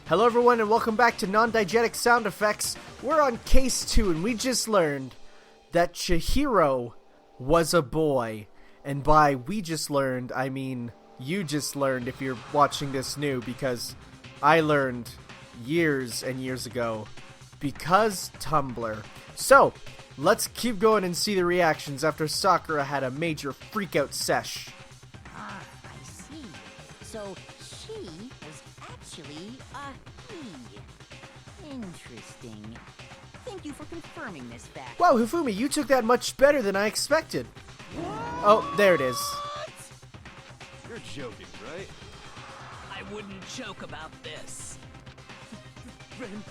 Hello everyone and welcome back to Non-Diegetic Sound Effects. We're on Case 2 and we just learned that Chihiro was a boy. And by we just learned, I mean you just learned if you're watching this new, because I learned years and years ago because Tumblr. So, let's keep going and see the reactions after Sakura had a major freakout sesh. Ah, I see. So, she was actually a he. Interesting. Thank you for confirming this fact. Wow, Hifumi, you took that much better than I expected. Oh, there it is. You're joking, right? I wouldn't joke about this. Then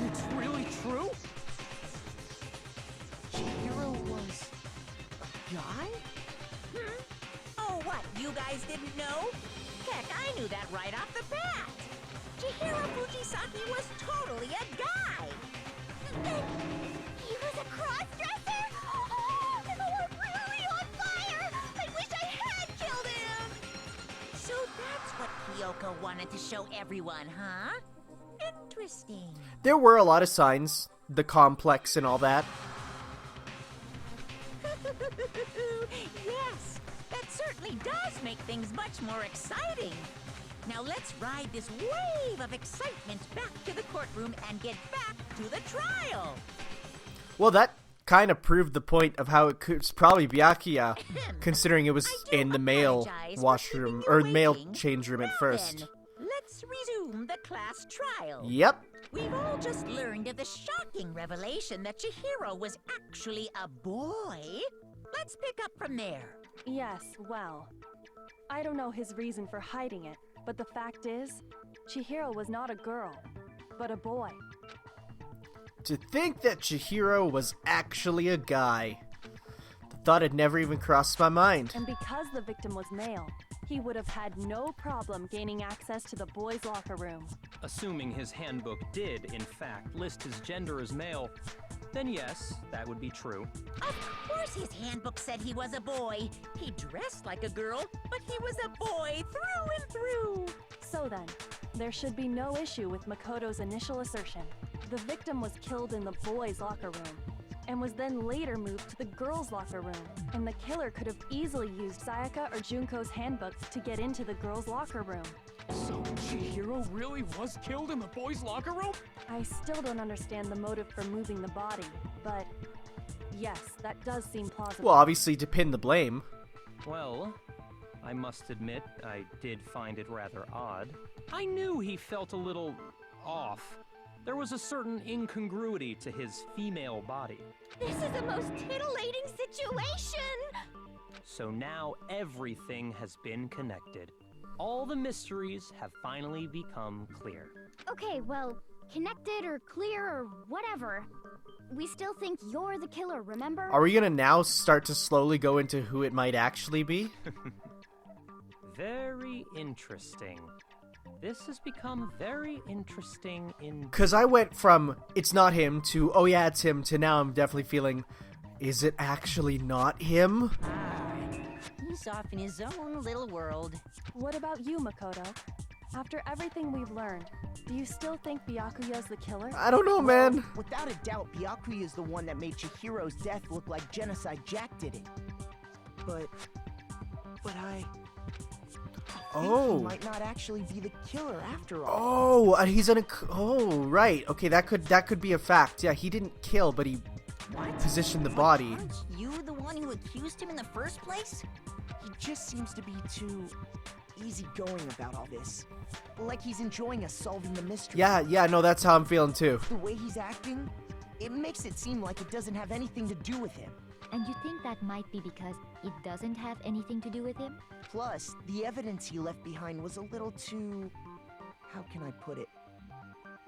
it's really true? Chihiro was a guy? Oh, what? You guys didn't know? Heck, I knew that right off the bat. Chihiro Fujisaki was totally a guy. He was a cross-dresser? Oh, I'm really on fire! I wish I had killed him! So that's what Kyoko wanted to show everyone, huh? Interesting. There were a lot of signs, the complex and all that. Yes, that certainly does make things much more exciting. Now let's ride this wave of excitement back to the courtroom and get back to the trial. Well, that kind of proved the point of how it was probably Byakuya, considering it was in the male washroom, or male change room at first. Then, let's resume the class trial. Yep. We've all just learned of the shocking revelation that Chihiro was actually a boy. Let's pick up from there. Yes, well, I don't know his reason for hiding it, but the fact is, Chihiro was not a girl, but a boy. To think that Chihiro was actually a guy. The thought had never even crossed my mind. And because the victim was male, he would have had no problem gaining access to the boys' locker room. Assuming his handbook did, in fact, list his gender as male, then yes, that would be true. Of course his handbook said he was a boy. He dressed like a girl, but he was a boy through and through. So then, there should be no issue with Makoto's initial assertion. The victim was killed in the boys' locker room, and was then later moved to the girls' locker room. And the killer could have easily used Sayaka or Junko's handbook to get into the girls' locker room. So Chihiro really was killed in the boys' locker room? I still don't understand the motive for moving the body, but yes, that does seem plausible. Well, obviously to pin the blame. Well, I must admit, I did find it rather odd. I knew he felt a little off. There was a certain incongruity to his female body. This is the most titillating situation! So now everything has been connected. All the mysteries have finally become clear. Okay, well, connected or clear or whatever, we still think you're the killer, remember? Are we gonna now start to slowly go into who it might actually be? Very interesting. This has become very interesting in... Because I went from, it's not him, to, oh yeah, it's him, to now I'm definitely feeling, is it actually not him? He's off in his own little world. What about you, Makoto? After everything we've learned, do you still think Byakuya's the killer? I don't know, man. Without a doubt, Byakuya is the one that made Chihiro's death look like Genocide Jack did it. But I think he might not actually be the killer after all. Oh, and he's in a... Oh, right. Okay, that could be a fact. Yeah, he didn't kill, but he positioned the body. Aren't you the one who accused him in the first place? He just seems to be too easygoing about all this. Like he's enjoying us solving the mystery. Yeah, no, that's how I'm feeling too. The way he's acting, it makes it seem like it doesn't have anything to do with him. And you think that might be because it doesn't have anything to do with him? Plus, the evidence he left behind was a little too... how can I put it?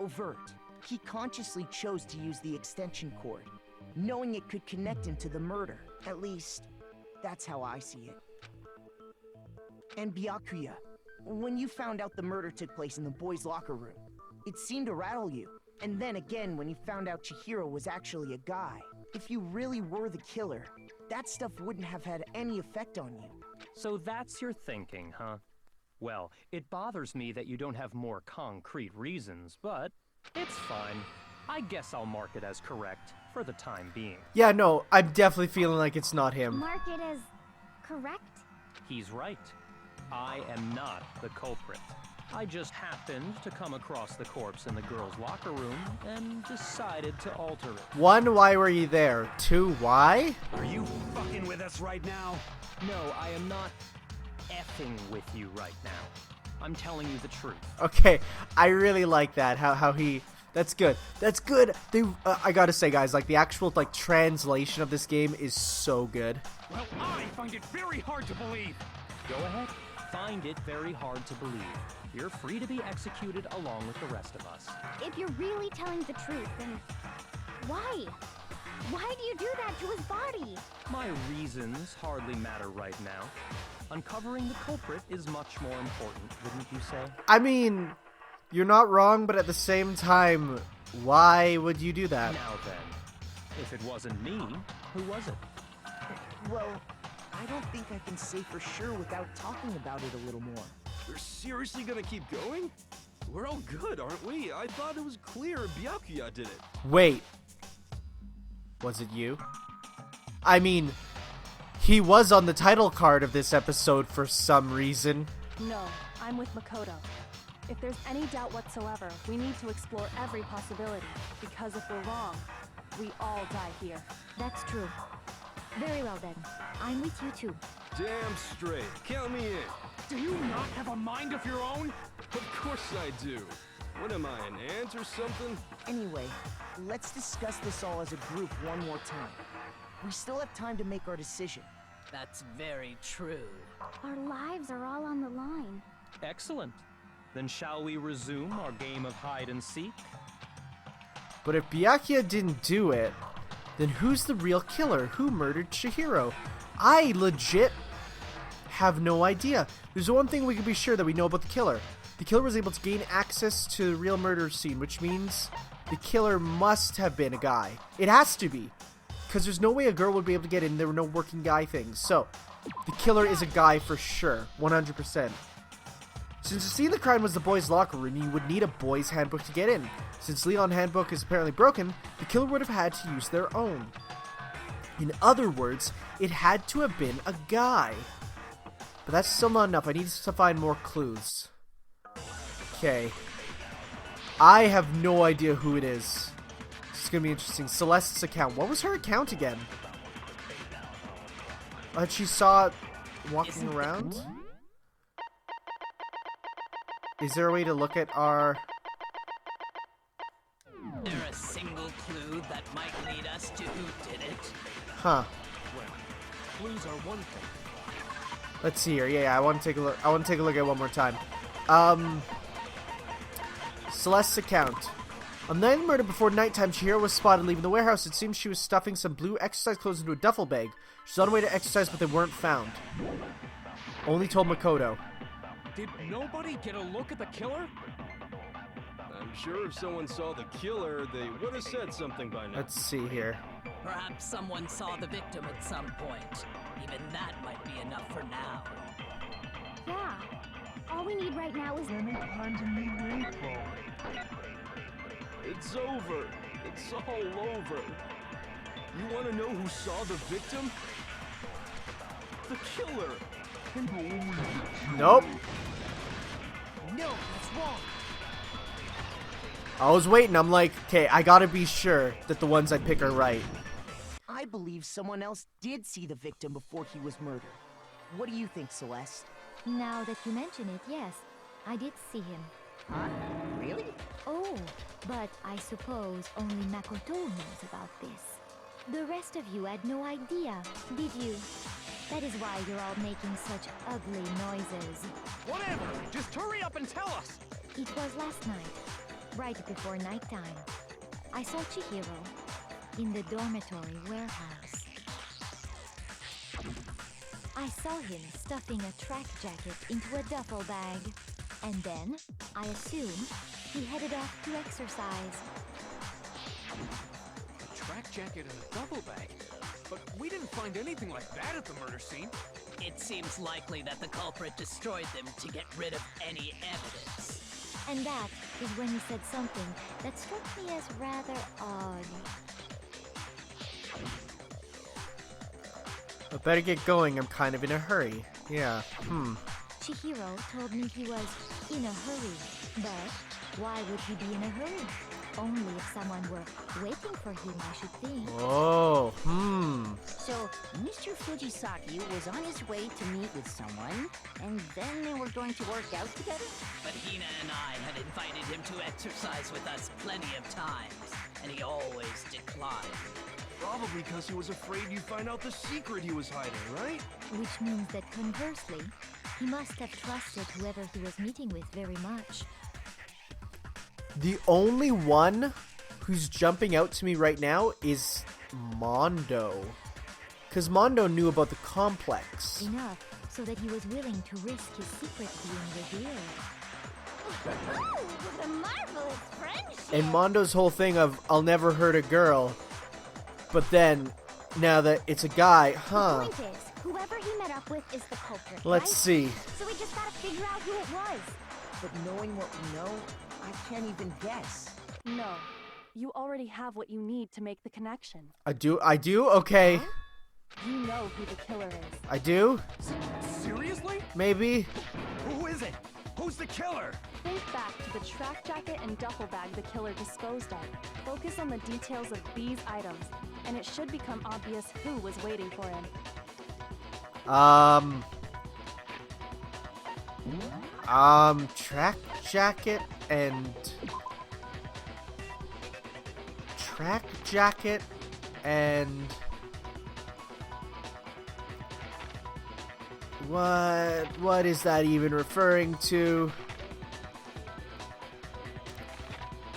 Overt. He consciously chose to use the extension cord, knowing it could connect him to the murder. At least, that's how I see it. And Byakuya, when you found out the murder took place in the boys' locker room, it seemed to rattle you. And then again when you found out Chihiro was actually a guy. If you really were the killer, that stuff wouldn't have had any effect on you. So that's your thinking, huh? Well, it bothers me that you don't have more concrete reasons, but it's fine. I guess I'll mark it as correct for the time being. Yeah, no, I'm definitely feeling like it's not him. Mark it as correct? He's right. I am not the culprit. I just happened to come across the corpse in the girls' locker room and decided to alter it. 1, why were you there? 2, why? Are you fucking with us right now? No, I am not effing with you right now. I'm telling you the truth. Okay, I really like that. How he... That's good. That's good. They, I gotta say, guys, like, the actual, like, translation of this game is so good. Well, I find it very hard to believe. Go ahead. Find it very hard to believe. You're free to be executed along with the rest of us. If you're really telling the truth, then why? Why do you do that to his body? My reasons hardly matter right now. Uncovering the culprit is much more important, wouldn't you say? I mean, you're not wrong, but at the same time, why would you do that? Now then, if it wasn't me, who was it? Well, I don't think I can say for sure without talking about it a little more. We're seriously gonna keep going? We're all good, aren't we? I thought it was clear Byakuya did it. Wait. Was it you? I mean, he was on the title card of this episode for some reason. No, I'm with Makoto. If there's any doubt whatsoever, we need to explore every possibility, because if we're wrong, we all die here. That's true. Very well then. I'm with you too. Damn straight. Count me in. Do you not have a mind of your own? Of course I do. What am I, an ant or something? Anyway, let's discuss this all as a group one more time. We still have time to make our decision. That's very true. Our lives are all on the line. Excellent. Then shall we resume our game of hide and seek? But if Byakuya didn't do it, then who's the real killer? Who murdered Chihiro? I legit have no idea. There's one thing we can be sure that we know about the killer. The killer was able to gain access to the real murder scene, which means the killer must have been a guy. It has to be. Because there's no way a girl would be able to get in. There were no working guy things. So, the killer is a guy for sure. 100%. Since the scene of the crime was the boys' locker room, you would need a boys' handbook to get in. Since Leon's handbook is apparently broken, the killer would have had to use their own. In other words, it had to have been a guy. But that's still not enough. I need to find more clues. Okay. I have no idea who it is. This is going to be interesting. Celeste's account. What was her account again? She saw it walking around? Is there a way to look at our... There a single clue that might lead us to who did it? Huh. Well, clues are one thing. Let's see here. Yeah, I want to take a look. I want to take a look at it one more time. Celeste's account. On the night of the murder before nighttime, Chihiro was spotted leaving the warehouse. It seems she was stuffing some blue exercise clothes into a duffel bag. She's on her way to exercise, but they weren't found. Only told Makoto. Did nobody get a look at the killer? I'm sure if someone saw the killer, they would have said something by now. Let's see here. Perhaps someone saw the victim at some point. Even that might be enough for now. Yeah. All we need right now is... It's over. It's all over. You want to know who saw the victim? The killer. Nope. No, that's wrong. I was waiting. I'm like, okay, I gotta be sure that the ones I pick are right. I believe someone else did see the victim before he was murdered. What do you think, Celeste? Now that you mention it, yes. I did see him. Huh? Really? Oh, but I suppose only Makoto knows about this. The rest of you had no idea, did you? That is why you're all making such ugly noises. Whatever! Just hurry up and tell us! It was last night, right before nighttime. I saw Chihiro in the dormitory warehouse. I saw him stuffing a track jacket into a duffel bag. And then, I assume, he headed off to exercise. A track jacket and a duffel bag? but we didn't find anything like that at the murder scene. It seems likely that the culprit destroyed them to get rid of any evidence. And that is when he said something that struck me as rather odd. I better get going. I'm kind of in a hurry. Yeah. Chihiro told me he was in a hurry. But why would he be in a hurry? Only if someone were waiting for him, I should think. Oh, So, Mr. Fujisaki was on his way to meet with someone, and then they were going to work out together? But Hina and I had invited him to exercise with us plenty of times, and he always declined. Probably because he was afraid you'd find out the secret he was hiding, right? Which means that conversely, he must have trusted whoever he was meeting with very much. The only one who's jumping out to me right now is Mondo. Because Mondo knew about the complex. Enough so that he was willing to risk his secret being revealed. What a marvelous friendship! And Mondo's whole thing of, I'll never hurt a girl. But then, now that it's a guy, The point is, whoever he met up with is the culprit, Let's see. So we just gotta figure out who it was. But knowing what we know, I can't even guess. No. You already have what you need to make the connection. I do? Okay. You know who the killer is. I do? Seriously? Maybe? Who is it? Who's the killer? Think back to the track jacket and duffel bag the killer disposed of. Focus on the details of these items, and it should become obvious who was waiting for him. Track jacket and... Track jacket and... What is that even referring to?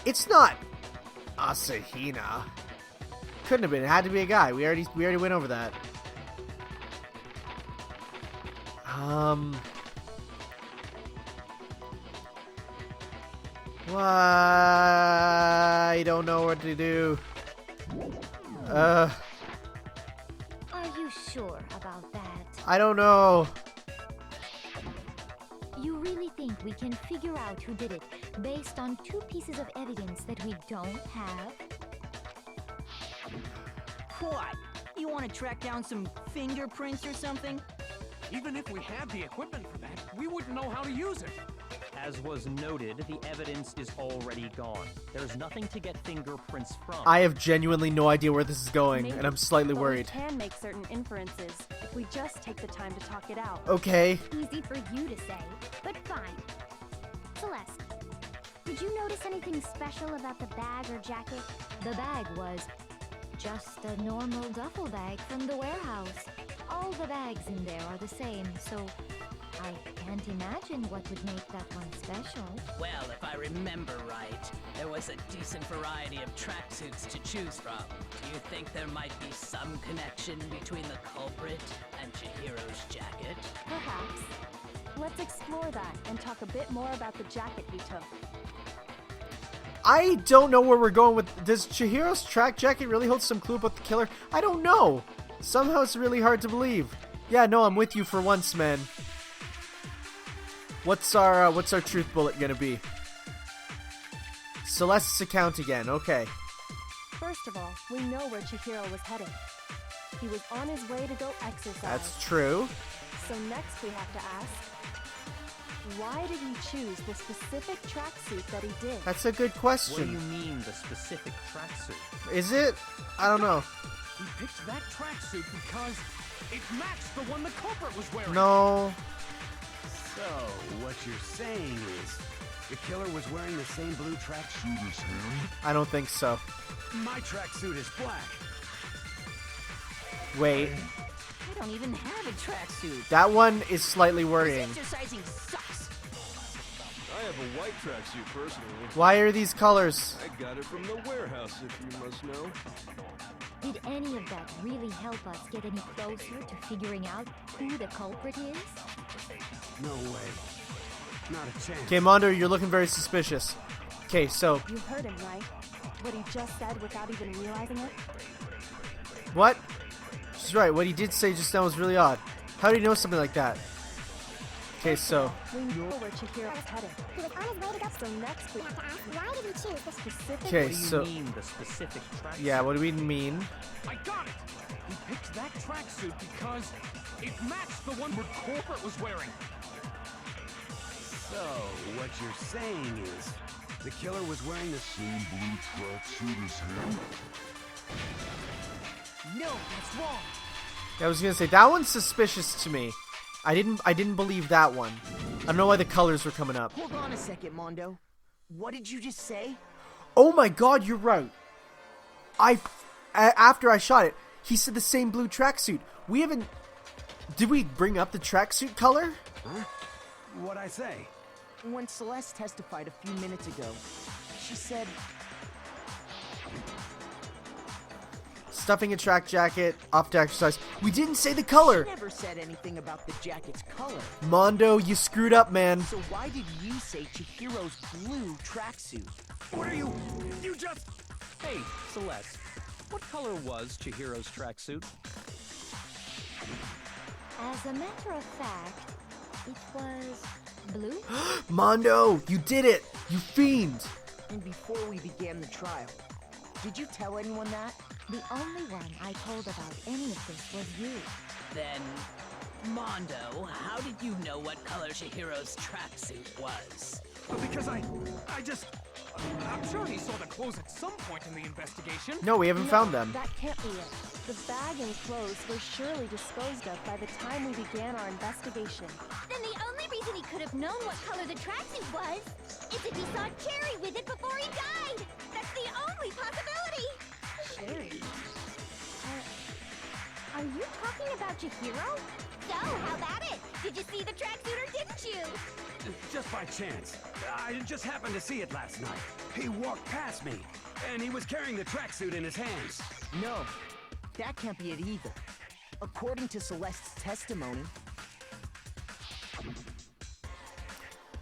It's not Asahina. Couldn't have been. It had to be a guy. We already went over that. I don't know what to do. Are you sure about that? I don't know. You really think we can figure out who did it based on two pieces of evidence that we don't have? What? You want to track down some fingerprints or something? Even if we had the equipment for that, we wouldn't know how to use it. As was noted, the evidence is already gone. There's nothing to get fingerprints from. I have genuinely no idea where this is going, Maybe, and I'm slightly but worried. We can make certain inferences if we just take the time to talk it out. Okay. Easy for you to say, but fine. Celeste, did you notice anything special about the bag or jacket? The bag was just a normal duffel bag from the warehouse. All the bags in there are the same, so I can't imagine what would make that one special. Well, if I remember right, there was a decent variety of tracksuits to choose from. Do you think there might be some connection between the culprit and Chihiro's jacket? Perhaps. Let's explore that and talk a bit more about the jacket he took. I don't know where we're going with... Does Chihiro's track jacket really hold some clue about the killer? I don't know. Somehow it's really hard to believe. Yeah, no, I'm with you for once, man. What's our truth bullet gonna be? Celeste's account again, okay. First of all, we know where Chihiro was heading. He was on his way to go exercise. That's true. So next we have to ask, why did he choose the specific tracksuit that he did? That's a good What do question. you mean, the specific tracksuit? Is it? I don't know. We picked that tracksuit because it matched the one the culprit was wearing. No. So, what you're saying is, the killer was wearing the same blue tracksuit as him? I don't think so. My tracksuit is black. Wait. I don't even have a tracksuit. That one is slightly worrying. Exercising sucks. I have a white tracksuit personally. Why are these colors? I got it from the warehouse, if you must know. Did any of that really help us get any closer to figuring out who the culprit is? No way. Not a chance. Okay, Mondo, you're looking very suspicious. Okay, so... You heard him, right? What he just said without even realizing it? What? He's right. What he did say just now was really odd. How did he know something like that? Okay, so... We know where Chihiro is headed. He was on his way to go. So next we have to ask, why did he choose the specific... Okay, What do you so... mean, the specific tracksuit? Yeah, what do we mean? I got it! He picked that tracksuit because it matched the one culprit was wearing. So, what you're saying is, the killer was wearing the same blue tracksuit as him? No, that's wrong. Yeah, I was gonna say, that one's suspicious to me. I didn't believe that one. I don't know why the colors were coming up. Hold on a second, Mondo. What did you just say? Oh my god, you're right. After I shot it, he said the same blue tracksuit. We haven't... Did we bring up the tracksuit color? Huh? What'd I say? When Celeste testified a few minutes ago, she said... Stuffing a track jacket, off to exercise. We didn't say the color. She never said anything about the jacket's color. Mondo, you screwed up, man. So why did you say Chihiro's blue tracksuit? What are you just... Hey, Celeste. What color was Chihiro's tracksuit? As a matter of fact, it was blue. Mondo, you did it. You fiend. And before we began the trial, did you tell anyone that? The only one I told about any of this was you. Then, Mondo, how did you know what color Chihiro's tracksuit was? Because I'm sure he saw the clothes at some point in the investigation. No, we haven't found them. That can't be it. The bag and clothes were surely disposed of by the time we began our investigation. Then the only reason he could have known what color the tracksuit was is if he saw Cherry with it before he died. That's the only possibility. Cherry? Are you talking about Chihiro? So, how about it? Did you see the tracksuit or didn't you? Just by chance. I just happened to see it last night. He walked past me, and he was carrying the tracksuit in his hands. No, that can't be it either. According to Celeste's testimony,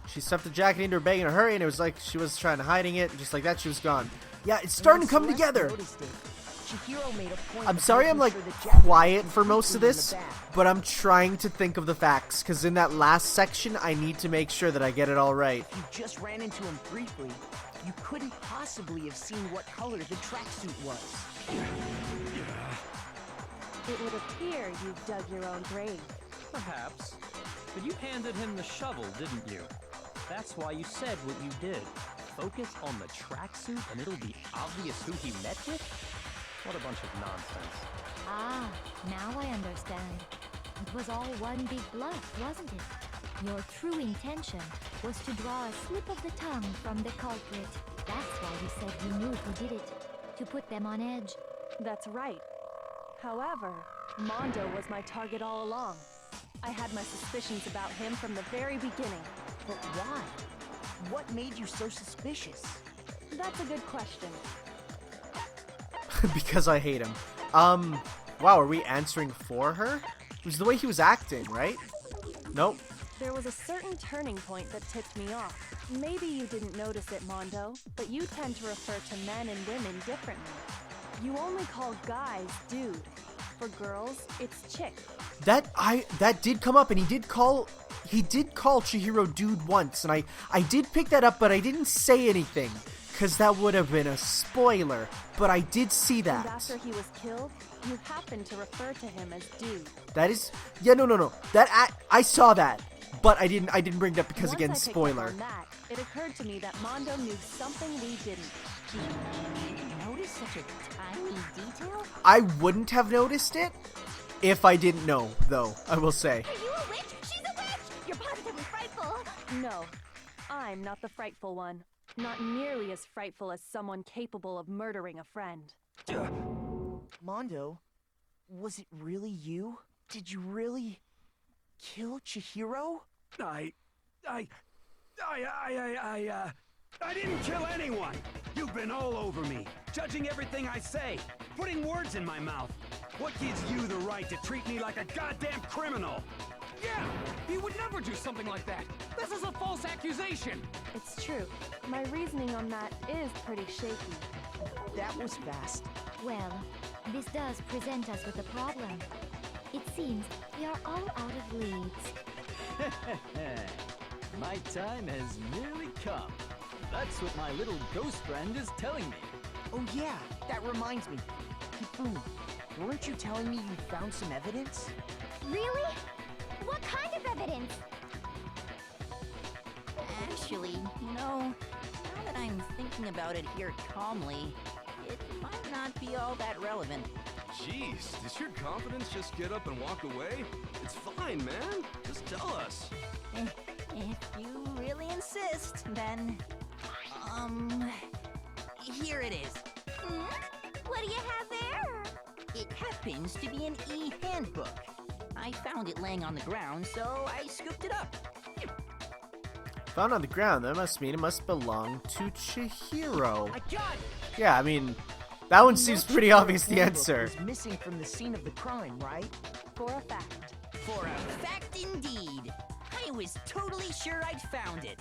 She stuffed the jacket into her bag in a hurry, and it was like she was trying to hiding it. Just like that, she was gone. Yeah, it's starting to come Celeste together. noticed it, Chihiro made a point I'm of sorry making I'm like sure the jacket quiet was for most of included in this, the bag. but I'm trying to think of the facts, because in that last section, I need to make sure that I get it all right. You just ran into him briefly. You couldn't possibly have seen what color the tracksuit was. It would appear you've dug your own grave. Perhaps. But you handed him the shovel, didn't you? That's why you said what you did. Focus on the tracksuit and it'll be obvious who he met with? What a bunch of nonsense. Ah, now I understand. It was all one big bluff, wasn't it? Your true intention was to draw a slip of the tongue from the culprit. That's why you said you knew who did it. To put them on edge. That's right. However, Mondo was my target all along. I had my suspicions about him from the very beginning. But why? What made you so suspicious? That's a good question. Because I hate him. Wow, are we answering for her? It was the way he was acting, right? Nope. There was a certain turning point that tipped me off. Maybe you didn't notice it, Mondo, but you tend to refer to men and women differently. You only call guys dude. For girls, it's chick. That did come up, and he did call Chihiro dude once, and I did pick that up, but I didn't say anything, because that would have been a spoiler, but I did see that. And after he was killed, you happened to refer to him as dude. That is, yeah, no. I saw that, but I didn't bring it up because, Once again, I picked up spoiler. on that, it occurred to me that Mondo knew something we didn't. Notice such a tiny detail? I wouldn't have noticed it if I didn't know, though, I will say. Are you a witch? She's a witch! You're positively frightful! No, I'm not the frightful one. Not nearly as frightful as someone capable of murdering a friend. Mondo, was it really you? Did you really kill Chihiro? I didn't kill anyone! You've been all over me, judging everything I say, putting words in my mouth. What gives you the right to treat me like a goddamn criminal? Yeah, he would never do something like that. This is a false accusation. It's true. My reasoning on that is pretty shaky. That was fast. Well, this does present us with a problem. It seems we are all out of leads. My time has nearly come. That's what my little ghost friend is telling me. Oh yeah, that reminds me. Hifumi, weren't you telling me you found some evidence? Really? What kind of evidence? Actually, now that I'm thinking about it here calmly, it might not be all that relevant. Jeez, does your confidence just get up and walk away? It's fine, man. Just tell us. If you really insist, then... here it is. What do you have there? It happens to be an e-handbook. I found it laying on the ground, so I scooped it up. Found on the ground, that must mean it must belong to Chihiro. I got it! Yeah, I mean, that one seems pretty obvious, the handbook answer. was missing from the scene of the crime, right? For a fact. For a fact indeed. I was totally sure I'd found it.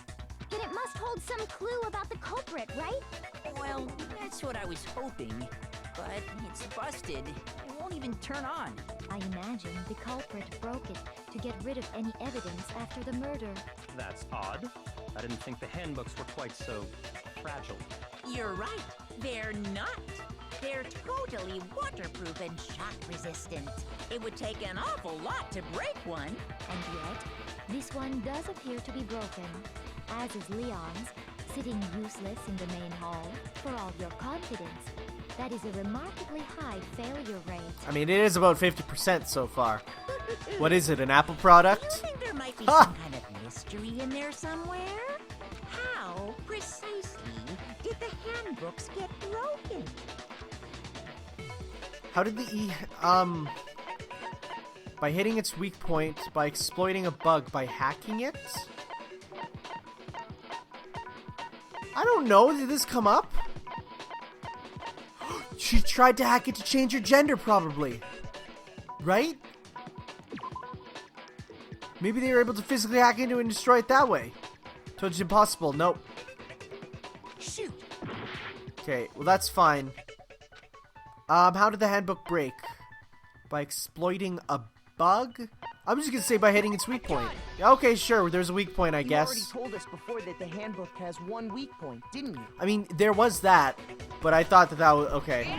Then it must hold some clue about the culprit, right? Well, that's what I was hoping. But it's busted. It won't even turn on. I imagine the culprit broke it to get rid of any evidence after the murder. That's odd. I didn't think the handbooks were quite so fragile. You're right. They're not. They're totally waterproof and shock resistant. It would take an awful lot to break one. And yet, this one does appear to be broken, as is Leon's, sitting useless in the main hall. For all your confidence, that is a remarkably high failure rate. I mean, it is about 50% so far. What is it, an Apple product? You think there might be some kind of mystery in there somewhere? How precisely did the handbooks get broken? How did the by hitting its weak point, by exploiting a bug, by hacking it? I don't know, did this come up? She tried to hack it to change her gender, probably. Right? Maybe they were able to physically hack into it and destroy it that way. Told you impossible. Nope. Shoot. Okay, well that's fine. How did the handbook break? By exploiting a bug? I'm just gonna say by hitting its weak point. Okay, sure, there's a weak point, I guess. You already told us before that the handbook has one weak point, didn't you? I mean, there was that, but I thought that was... Okay.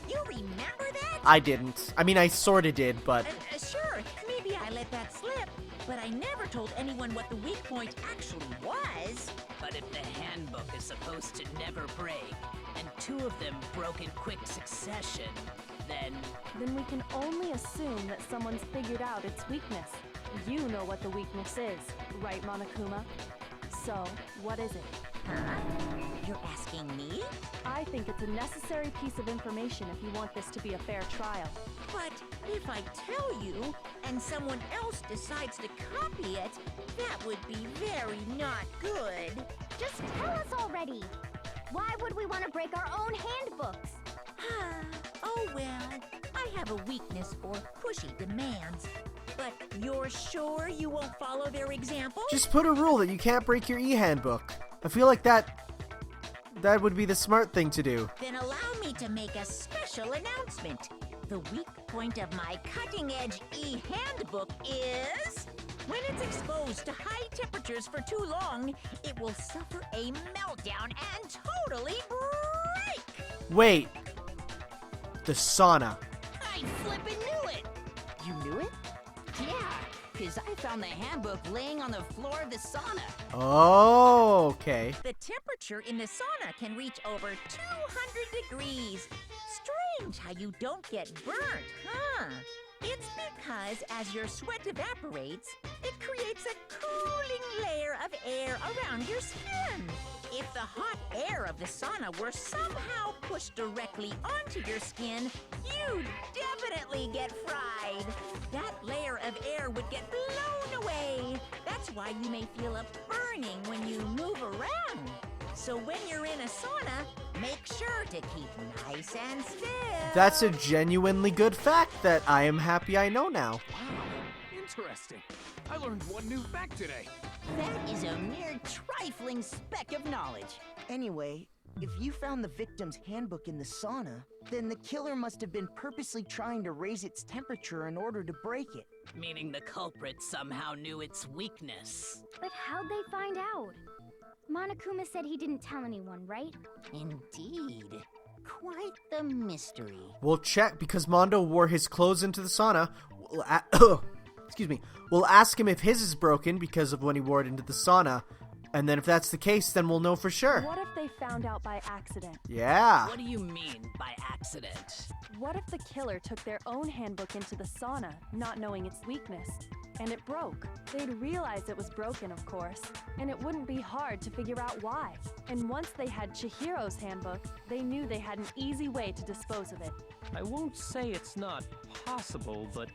You remember that? I didn't. I mean, I sorta did, but... Sure, maybe I let that slip, but I never told anyone what the weak point actually was. But if the handbook is supposed to never break, and two of them broke in quick succession, then we can only assume that someone's figured out its weakness. You know what the weakness is, right, Monokuma? So, what is it? Huh? You're asking me? I think it's a necessary piece of information if you want this to be a fair trial. But if I tell you, and someone else decides to copy it, that would be very not good. Just tell us already. Why would we want to break our own handbooks? Oh well, I have a weakness for pushy demands. But you're sure you won't follow their example? Just put a rule that you can't break your e-handbook. I feel like that would be the smart thing to do. Then allow me to make a special announcement. The weak point of my cutting-edge e-handbook is... when it's exposed to high temperatures for too long, it will suffer a meltdown and totally break! Wait. The sauna. I flippin' knew it! You knew it? Yeah, because I found the handbook laying on the floor of the sauna. Oh, okay. The temperature in the sauna can reach over 200 degrees. Strange how you don't get burnt, huh? It's because as your sweat evaporates, it creates a cooling layer of air around your skin. If the hot air of the sauna were somehow pushed directly onto your skin, you'd definitely get fried. That layer of air would get blown away. That's why you may feel a burning when you move around. So when you're in a sauna, make sure to keep nice and still. That's a genuinely good fact that I am happy I know now. Wow, interesting. I learned one new fact today. That is a mere trifling speck of knowledge. Anyway, If you found the victim's handbook in the sauna, then the killer must have been purposely trying to raise its temperature in order to break it. Meaning the culprit somehow knew its weakness. But how'd they find out? Monokuma said he didn't tell anyone, right? Indeed. Quite the mystery. We'll check because Mondo wore his clothes into the sauna. Excuse me. We'll ask him if his is broken because of when he wore it into the sauna. And then if that's the case, then we'll know for sure. What if they found out by accident? Yeah. What do you mean by accident? What if the killer took their own handbook into the sauna, not knowing its weakness, and it broke? They'd realize it was broken, of course, and it wouldn't be hard to figure out why. And once they had Chihiro's handbook, they knew they had an easy way to dispose of it. I won't say it's not possible, but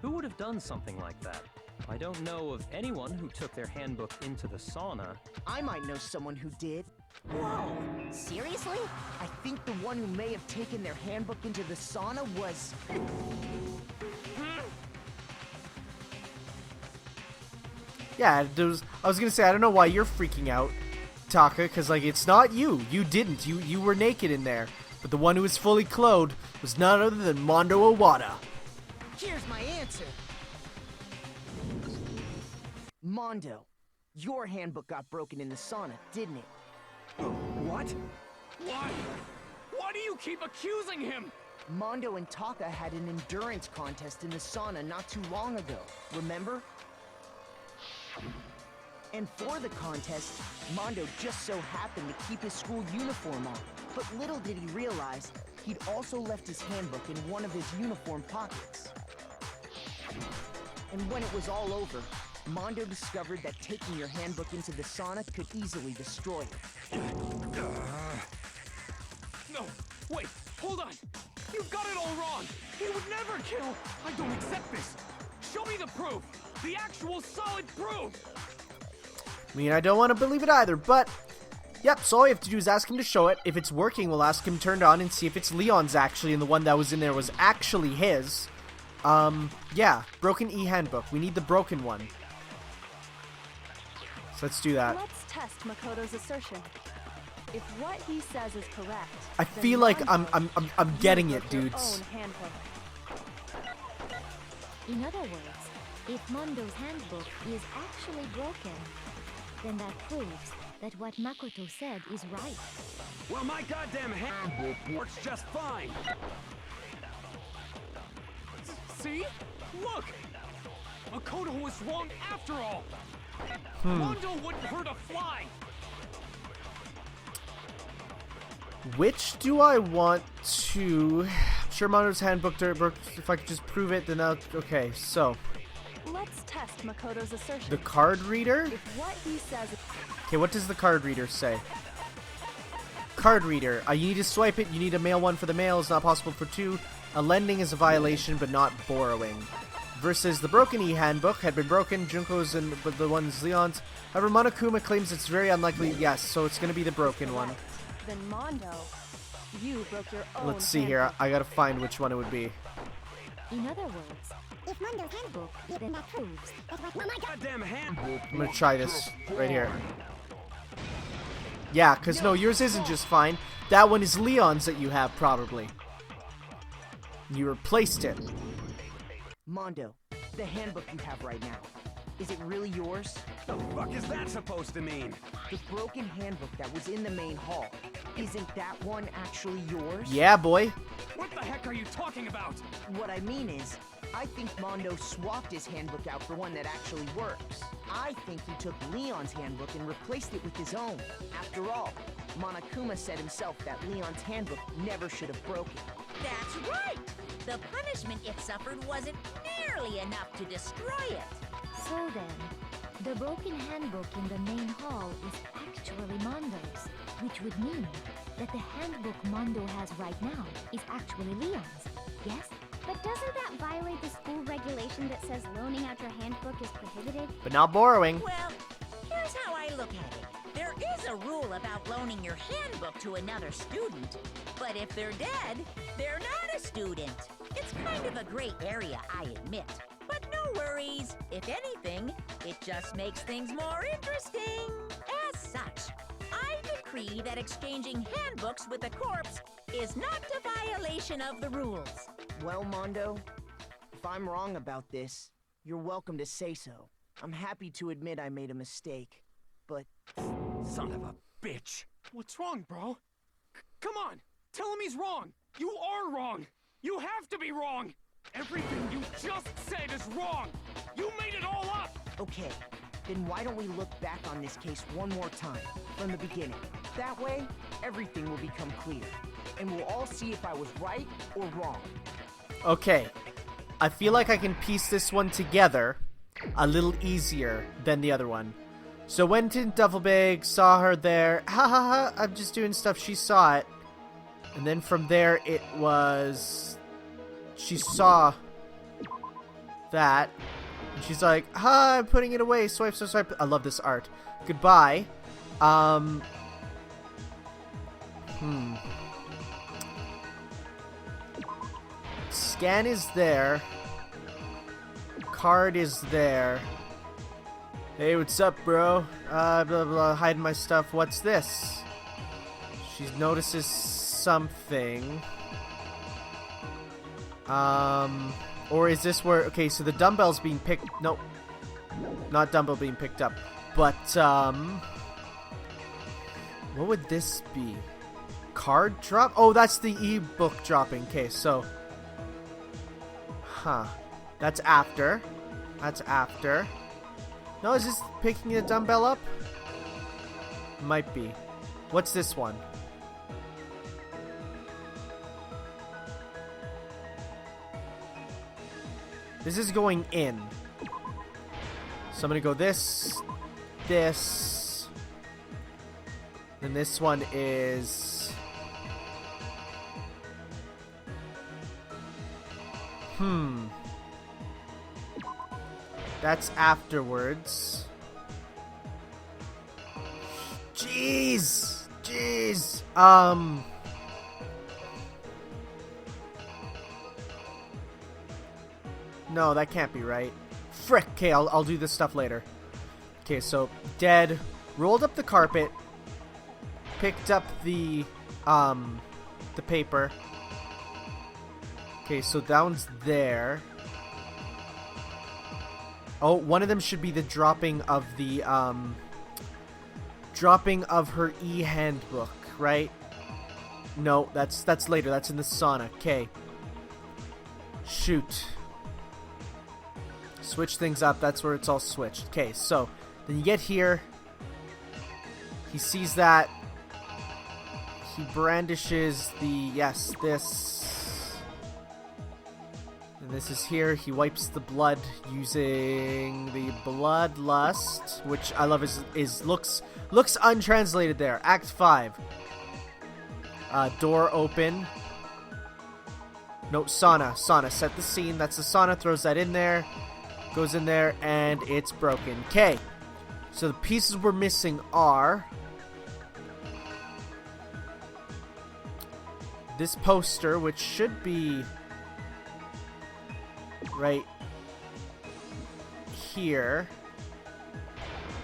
who would have done something like that? I don't know of anyone who took their handbook into the sauna. I might know someone who did. Whoa! Seriously? I think the one who may have taken their handbook into the sauna was... Yeah, I was gonna say, I don't know why you're freaking out, Taka, because, like, it's not you. You didn't. You were naked in there. But the one who was fully clothed was none other than Mondo Owada. Here's my answer. Mondo, your handbook got broken in the sauna, didn't it? What? Why? Why do you keep accusing him? Mondo and Taka had an endurance contest in the sauna not too long ago, remember? And for the contest, Mondo just so happened to keep his school uniform on. But little did he realize, he'd also left his handbook in one of his uniform pockets. And when it was all over, Mondo discovered that taking your handbook into the sauna could easily destroy it. No, wait, hold on. You've got it all wrong. He would never kill. I don't accept this. Show me the proof. The actual solid proof. I mean, I don't want to believe it either, but... Yep, so all we have to do is ask him to show it. If it's working, we'll ask him turned on and see if it's Leon's actually, and the one that was in there was actually his. Yeah, broken e-handbook. We need the broken one. So let's do that. Let's test Makoto's assertion. If what he says is correct, I feel like I'm getting it, dudes. In other words, if Mondo's handbook is actually broken, then that proves that what Makoto said is right. Well, my goddamn handbook works just fine. See? Look! Makoto was wrong after all. Mondo wouldn't hurt a fly. Which do I want to... I'm sure Mondo's handbook, if I could just prove it, then I'll... Okay, so... Let's test Makoto's assertion. The card reader? If what he says... Okay, what does the card reader say? Card reader. You need to swipe it. You need a mail one for the mail. It's not possible for two. A lending is a violation, but not borrowing. Versus the broken e-handbook had been broken. Junko's and the one's Leon's. However, Monokuma claims it's very unlikely. Yes, so it's going to be the broken one. Then Mondo, you broke your own. Let's see here. I gotta find which one it would be. In other words, if Mondo's handbook, then that proves that what my goddamn handbook. I'm gonna try this right here. Yeah, because no, yours isn't just fine. That one is Leon's that you have, probably. You replaced it. Mondo, the handbook you have right now, is it really yours? The fuck is that supposed to mean? The broken handbook that was in the main hall, isn't that one actually yours? Yeah, boy. What the heck are you talking about? What I mean is, I think Mondo swapped his handbook out for one that actually works. I think he took Leon's handbook and replaced it with his own. After all, Monokuma said himself that Leon's handbook never should have broken. That's right! The punishment it suffered wasn't nearly enough to destroy it. So then, the broken handbook in the main hall is actually Mondo's, which would mean that the handbook Mondo has right now is actually Leon's, yes? But doesn't that violate the school regulation that says loaning out your handbook is prohibited? But not borrowing. Well, here's how I look at it. There is a rule about loaning your handbook to another student, but if they're dead, they're not a student. It's kind of a gray area, I admit. But no worries. If anything, it just makes things more interesting. As such, I decree decree that exchanging handbooks with a corpse is not a violation of the rules. Well, Mondo, if I'm wrong about this, you're welcome to say so. I'm happy to admit I made a mistake, but... Son of a bitch. What's wrong, bro? Come on! Tell him he's wrong! You are wrong! You have to be wrong! Everything you just said is wrong! You made it all up! Okay, then why don't we look back on this case one more time, from the beginning? That way, everything will become clear, and we'll all see if I was right or wrong. Okay, I feel like I can piece this one together a little easier than the other one. So went in duffel bag, saw her there, ha ha ha, I'm just doing stuff, she saw it. And then from there it was, she saw that, and she's like, ha, I'm putting it away, swipe, swipe, swipe. I love this art. Goodbye. Scan is there. Card is there. Hey, what's up, bro? Blah, blah, hiding my stuff. What's this? She notices something. Or is this where... Okay, so the dumbbell's being picked... Nope. Not dumbbell being picked up. But, what would this be? Card drop? Oh, that's the e-book dropping. Okay, so... Huh. That's after. That's after. No, is this picking the dumbbell up? Might be. What's this one? This is going in. So I'm gonna go this, this. Then this one is... That's afterwards. Jeez! Jeez! No, that can't be right. Frick! Okay, I'll do this stuff later. Okay, so, dead. Rolled up the carpet. Picked up the paper. Okay, so that one's there. Oh, one of them should be the dropping of the, dropping of her e-handbook, right? No, that's later. That's in the sauna. Okay. Shoot. Switch things up. That's where it's all switched. Okay, so then you get here. He sees that. He brandishes the, yes, this. And this is here. He wipes the blood using the bloodlust, which I love is looks untranslated there. Act 5. Door open. No, sauna. Sauna. Set the scene. That's the sauna. Throws that in there. Goes in there, and it's broken. Okay. So the pieces we're missing are... this poster, which should be... right here.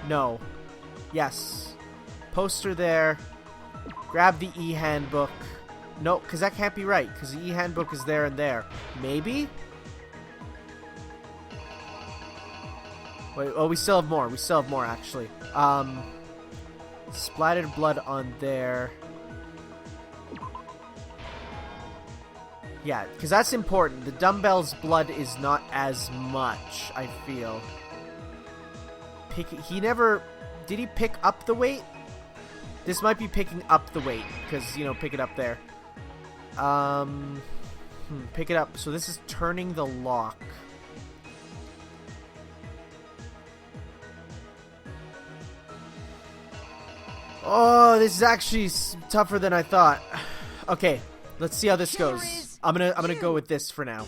No. Yes. Poster there. Grab the e-handbook. No, because that can't be right, because the e-handbook is there and there. Maybe? Wait, oh, we still have more. We still have more, actually. Splattered blood on there. Yeah, because that's important. The dumbbell's blood is not as much, I feel. He never... Did he pick up the weight? This might be picking up the weight, because, you know, pick it up there. Pick it up. So this is turning the lock. Oh, this is actually tougher than I thought. Okay, let's see how this goes. I'm gonna go with this for now.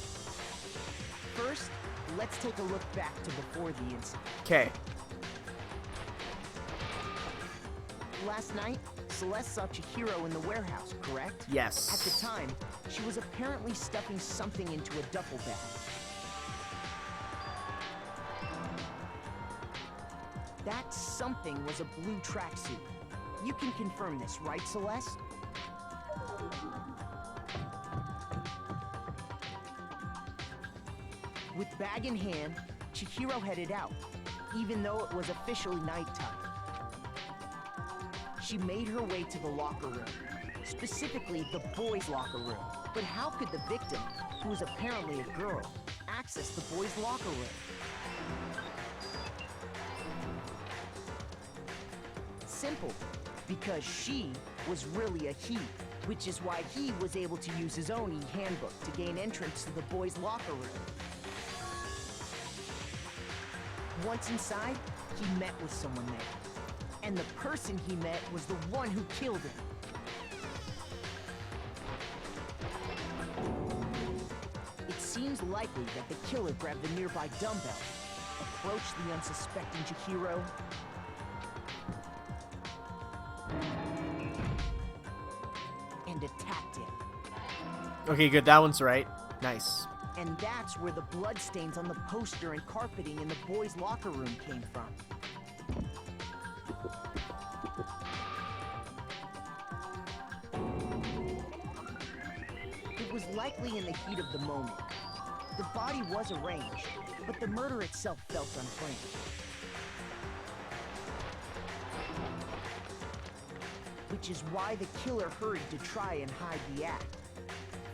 First, let's take a look back to before the incident. Okay. Last night, Celeste saw Chihiro in the warehouse, correct? Yes. At the time, she was apparently stuffing something into a duffel bag. That something was a blue tracksuit. You can confirm this, right, Celeste? With bag in hand, Chihiro headed out, even though it was officially nighttime. She made her way to the locker room, specifically the boys' locker room. But how could the victim, who was apparently a girl, access the boys' locker room? Simple, because she was really a he, which is why he was able to use his own e-handbook to gain entrance to the boys' locker room. Once inside, he met with someone there. And the person he met was the one who killed him. It seems likely that the killer grabbed the nearby dumbbell, approached the unsuspecting Chihiro, and attacked him. Okay, good. That one's right. Nice. And that's where the bloodstains on the poster and carpeting in the boys' locker room came from. It was likely in the heat of the moment. The body was arranged, but the murder itself felt unplanned. Which is why the killer hurried to try and hide the act.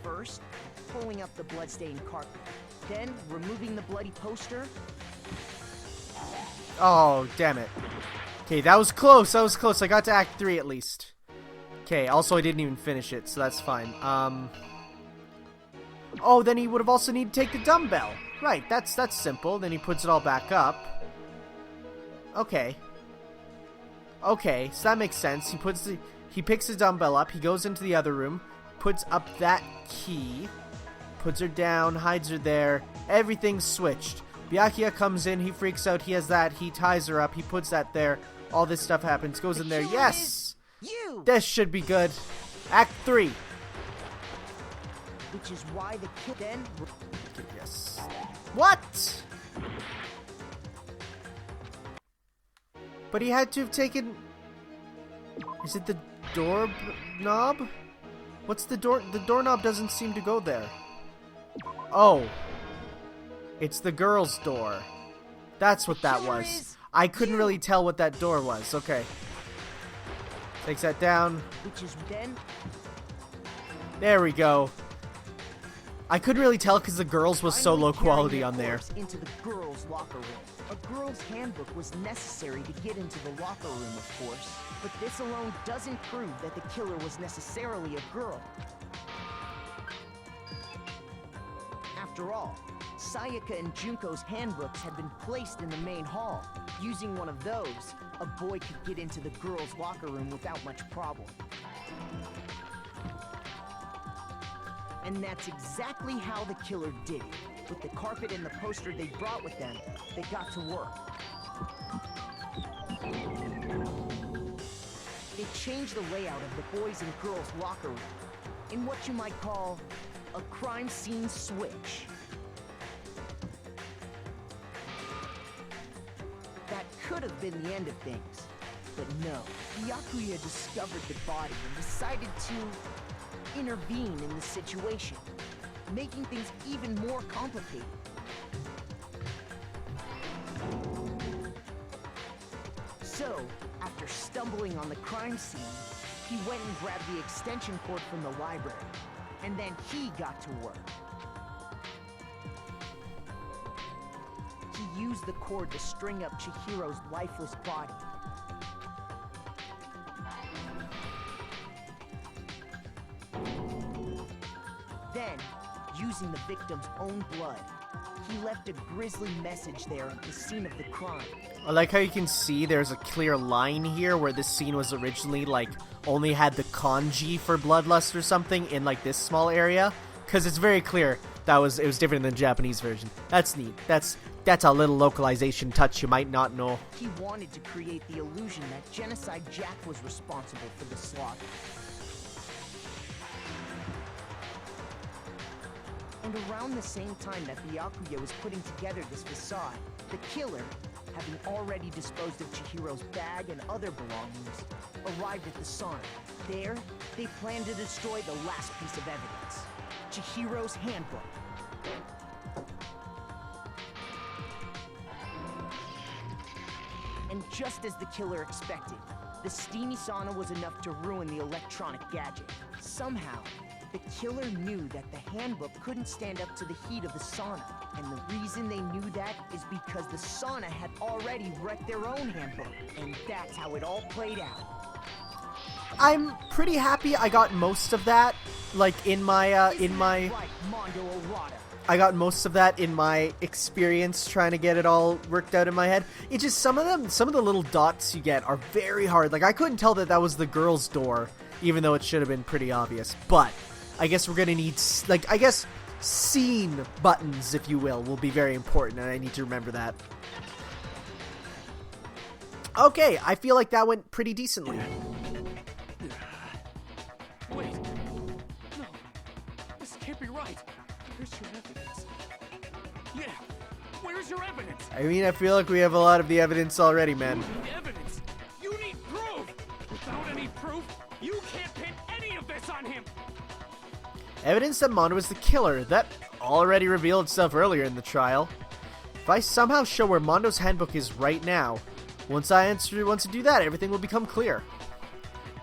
First, pulling up the bloodstained carpet, then removing the bloody poster. Oh, damn it. Okay, that was close. That was close. I got to Act 3 at least. Okay, also I didn't even finish it, so that's fine. Oh, then he would have also needed to take the dumbbell. Right, that's simple. Then he puts it all back up. Okay. Okay, so that makes sense. He picks the dumbbell up, he goes into the other room, puts up that key, puts her down, hides her there. Everything's switched. Byakuya comes in, he freaks out, he has that, he ties her up, he puts that there. All this stuff happens, goes in there. Yes! You! This should be good. Act 3. Which is why the kid then... Yes. What? But he had to have taken... Is it the door knob? What's the door? The doorknob doesn't seem to go there. Oh. It's the girl's door. That's what that was. I couldn't really tell what that door was. Okay. Takes that down. Which is then... There we go. I couldn't really tell because the girls was so low quality on there. Into the girls' locker room. A girl's handbook was necessary to get into the locker room, of course. But this alone doesn't prove that the killer was necessarily a girl. After all, Sayaka and Junko's handbooks had been placed in the main hall. Using one of those, a boy could get into the girls' locker room without much problem. And that's exactly how the killer did it. With the carpet and the poster they brought with them, they got to work. They changed the layout of the boys' and girls' locker room in what you might call a crime scene switch. That could have been the end of things, but no. Byakuya discovered the body and decided to intervene in the situation, making things even more complicated. So, after stumbling on the crime scene, he went and grabbed the extension cord from the library, and then he got to work. He used the cord to string up Chihiro's lifeless body. Then, using the victim's own blood, he left a grisly message there at the scene of the crime. I like how you can see there's a clear line here where this scene was originally, like, only had the kanji for bloodlust or something in, like, this small area. Because it's very clear it was different than the Japanese version. That's neat. That's a little localization touch you might not know. He wanted to create the illusion that Genocide Jack was responsible for the slaughter. And around the same time that Byakuya was putting together this facade, the killer, having already disposed of Chihiro's bag and other belongings, arrived at the sauna. There, they planned to destroy the last piece of evidence, Chihiro's handbook. And just as the killer expected, the steamy sauna was enough to ruin the electronic gadget. Somehow, the killer knew that the handbook couldn't stand up to the heat of the sauna. And the reason they knew that is because the sauna had already wrecked their own handbook. And that's how it all played out. I'm pretty happy I got most of that, like, in my, Right, Mondo Errata. I got most of that in my experience trying to get it all worked out in my head. It's just some of the little dots you get are very hard. Like, I couldn't tell that was the girl's door, even though it should have been pretty obvious. But I guess we're gonna need, like, I guess scene buttons, if you will be very important, and I need to remember that. Okay, I feel like that went pretty decently. Wait. No. This can't be right. Where's your evidence? Yeah. Where's your evidence? I mean, I feel like we have a lot of the evidence already, man. You need evidence. You need proof. Without any proof, you can't pin any of this on him. Evidence that Mondo is the killer. That already revealed itself earlier in the trial. If I somehow show where Mondo's handbook is right now, once I do that, everything will become clear.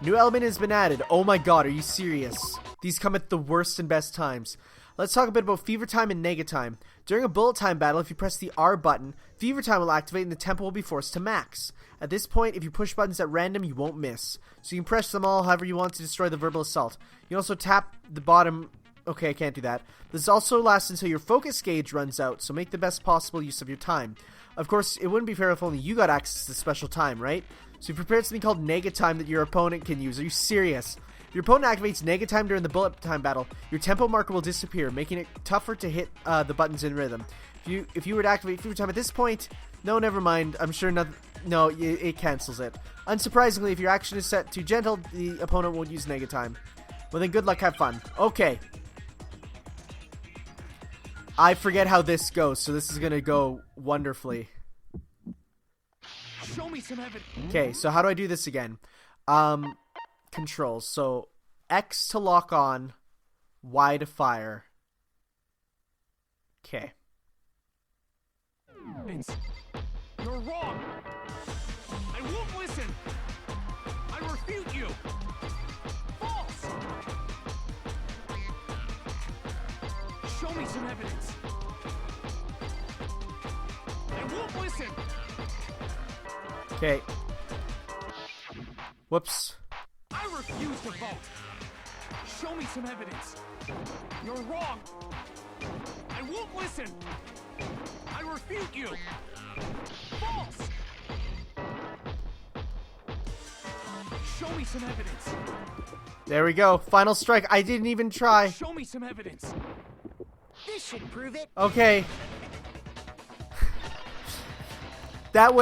New element has been added. Oh my god, are you serious? These come at the worst and best times. Let's talk a bit about fever time and nega time. During a bullet time battle, if you press the R button, fever time will activate and the tempo will be forced to max. At this point, if you push buttons at random, you won't miss. So you can press them all however you want to destroy the verbal assault. You can also tap the bottom... Okay, I can't do that. This also lasts until your focus gauge runs out, so make the best possible use of your time. Of course, it wouldn't be fair if only you got access to special time, right? So you've prepared something called nega time that your opponent can use. Are you serious? If your opponent activates nega time during the bullet time battle, your tempo marker will disappear, making it tougher to hit the buttons in rhythm. If you were to activate fever time at this point, no, never mind. I'm sure nothing. No, it cancels it. Unsurprisingly, if your action is set to gentle, the opponent won't use nega time. Well then, good luck, have fun. Okay. I forget how this goes, so this is gonna go wonderfully. Show me some evidence. Okay, so how do I do this again? Controls. So X to lock on, Y to fire. Okay. Vince, you're wrong. I won't listen. I refute you. False. Show me some evidence. I won't listen. Okay. Whoops. I refuse to vote. Show me some evidence. You're wrong. I won't listen. I refute you. False. Show me some evidence. There we go. Final strike. I didn't even try. Show me some evidence. This should prove it. Okay. That